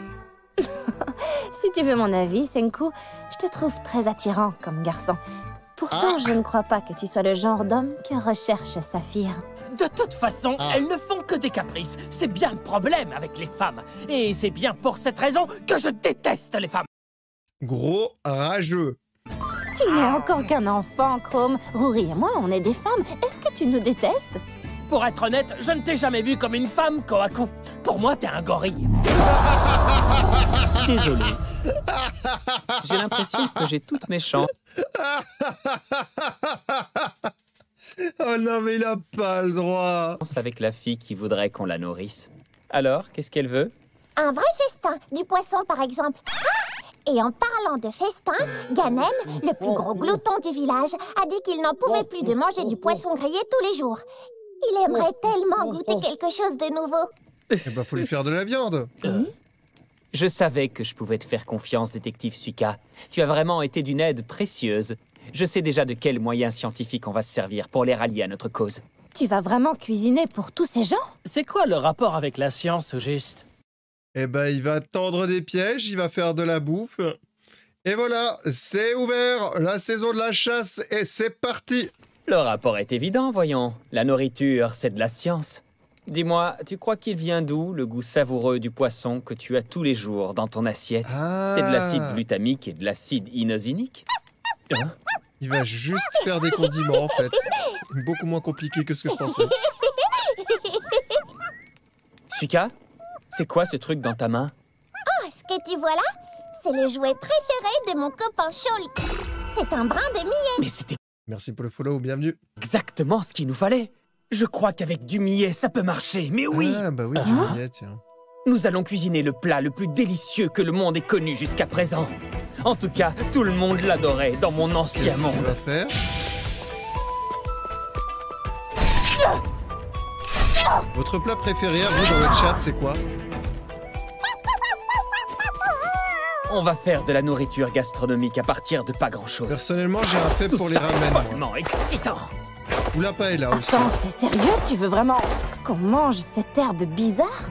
Si tu veux mon avis, Senku, je te trouve très attirant comme garçon. Pourtant, je ne crois pas que tu sois le genre d'homme que recherche Saphir. De toute façon, elles ne font que des caprices. C'est bien le problème avec les femmes. Et c'est bien pour cette raison que je déteste les femmes. Gros rageux. Tu n'es encore qu'un enfant, Chrome. Rory et moi, on est des femmes. Est-ce que tu nous détestes? Pour être honnête, je ne t'ai jamais vu comme une femme, Kohaku. Pour moi, t'es un gorille. Désolé. J'ai l'impression que j'ai toutes mes chances. Oh non, mais il a pas le droit. Avec la fille qui voudrait qu'on la nourrisse. Alors, qu'est-ce qu'elle veut? Un vrai festin, du poisson par exemple. Et en parlant de festin, Ganem, le plus gros glouton du village, a dit qu'il n'en pouvait plus de manger du poisson grillé tous les jours. Il aimerait tellement goûter quelque chose de nouveau. Eh ben, faut lui faire de la viande. Je savais que je pouvais te faire confiance, détective Suika. Tu as vraiment été d'une aide précieuse. Je sais déjà de quels moyens scientifiques on va se servir pour les rallier à notre cause. Tu vas vraiment cuisiner pour tous ces gens? C'est quoi le rapport avec la science, au juste? Eh ben, il va tendre des pièges, il va faire de la bouffe. Et voilà, c'est ouvert, la saison de la chasse, et c'est parti. Le rapport est évident, voyons. La nourriture, c'est de la science. Dis-moi, tu crois qu'il vient d'où, le goût savoureux du poisson que tu as tous les jours dans ton assiette? C'est de l'acide glutamique et de l'acide inosinique? Hein? Il va juste faire des condiments, en fait. Beaucoup moins compliqué que ce que je pensais. Suika, c'est quoi ce truc dans ta main? Oh, ce que tu vois là, c'est le jouet préféré de mon copain Shulk. C'est un brin de millet. Mais c'était Merci pour le follow, bienvenue. exactement ce qu'il nous fallait. Je crois qu'avec du millet, ça peut marcher, mais oui. Ah bah oui, du millet, tiens. Nous allons cuisiner le plat le plus délicieux que le monde ait connu jusqu'à présent. En tout cas, tout le monde l'adorait dans mon ancien Qu'est-ce monde. qu'il va faire? Votre plat préféré, à vous, dans le chat, c'est quoi? On va faire de la nourriture gastronomique à partir de pas grand-chose. Personnellement, j'ai un fait Tout pour les ça ramen. est moi. follement excitant. Ou la paella aussi. Attends, t'es sérieux? Tu veux vraiment qu'on mange cette herbe bizarre?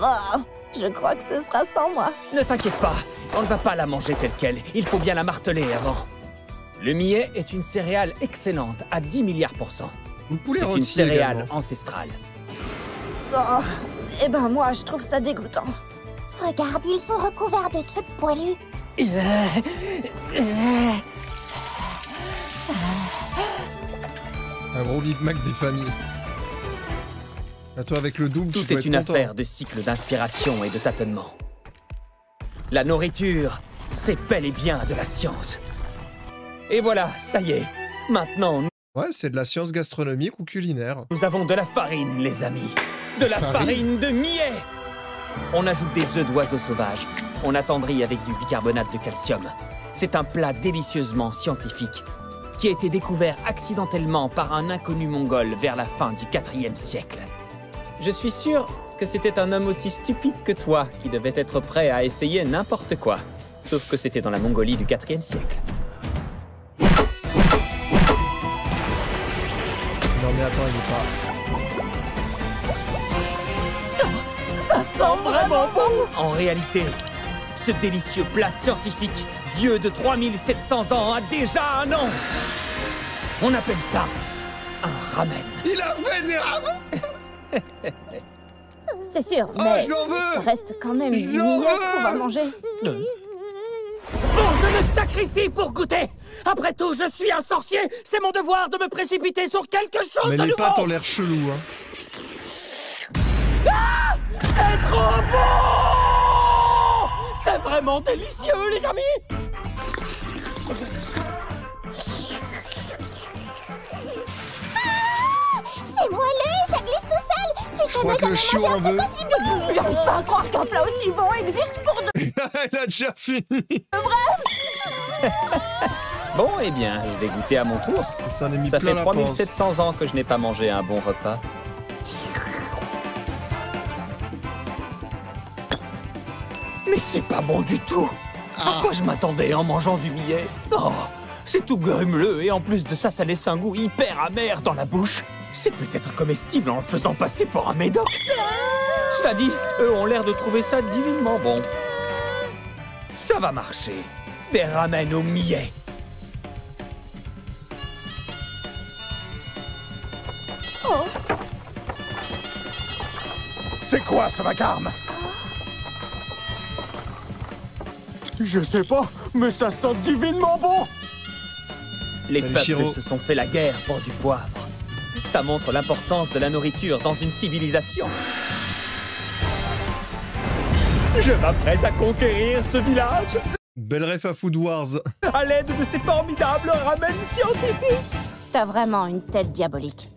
Oh, je crois que ce sera sans moi. Ne t'inquiète pas, on ne va pas la manger telle qu'elle. Il faut bien la marteler avant. Le millet est une céréale excellente à 10 milliards %. Le poulet C'est une rôti céréale également. ancestrale. Oh, eh ben moi, je trouve ça dégoûtant. Regarde, ils sont recouverts de trucs poilus. Un gros Big Mac des familles. À toi, avec le double, tu Tout dois est être une content. affaire de cycle d'inspiration et de tâtonnement. La nourriture, c'est bel et bien de la science. Et voilà, ça y est. Maintenant, Ouais, c'est de la science gastronomique ou culinaire. nous avons de la farine, les amis. De la farine de millet. On ajoute des œufs d'oiseaux sauvages. On attendrit avec du bicarbonate de calcium. C'est un plat délicieusement scientifique qui a été découvert accidentellement par un inconnu mongol vers la fin du IVe siècle. Je suis sûr que c'était un homme aussi stupide que toi qui devait être prêt à essayer n'importe quoi. Sauf que c'était dans la Mongolie du IVe siècle. Non mais attends, il est pas... Ça sent vraiment bon! En réalité, ce délicieux plat scientifique, vieux de 3700 ans, a déjà un nom. On appelle ça un ramen. Il a fait des ramen! C'est sûr, Oh, mais je l'en veux! ça reste quand même du Je l'en millet veux! qu'on va manger. Bon, je me sacrifie pour goûter! Après tout, je suis un sorcier! C'est mon devoir de me précipiter sur quelque chose Mais de les nouveau! pâtes ont l'air chelou, hein. Ah! C'est trop bon! C'est vraiment délicieux, les amis! C'est moelleux, ça glisse tout seul. Tu Je crois que le chiot en veut. J'arrive pas à croire qu'un plat aussi bon existe pour de... Il a déjà fini. Bon, eh bien, je vais goûter à mon tour. Ça en est mis Ça plein fait la 3700 ans que je n'ai pas mangé un bon repas. Mais c'est pas bon du tout! À quoi je m'attendais en mangeant du millet? Oh, c'est tout grumeleux et en plus de ça, ça laisse un goût hyper amer dans la bouche. C'est peut-être comestible en le faisant passer pour un médoc. Cela dit, eux ont l'air de trouver ça divinement bon. Ça va marcher. Des ramen au millet. Oh, C'est quoi ce vacarme? Je sais pas, mais ça sent divinement bon! Les Salut, peuples Chiro. se sont fait la guerre pour du poivre. Ça montre l'importance de la nourriture dans une civilisation. Je m'apprête à conquérir ce village Belle ref à Food Wars. à l'aide de ces formidables ramen scientifiques. T'as vraiment une tête diabolique.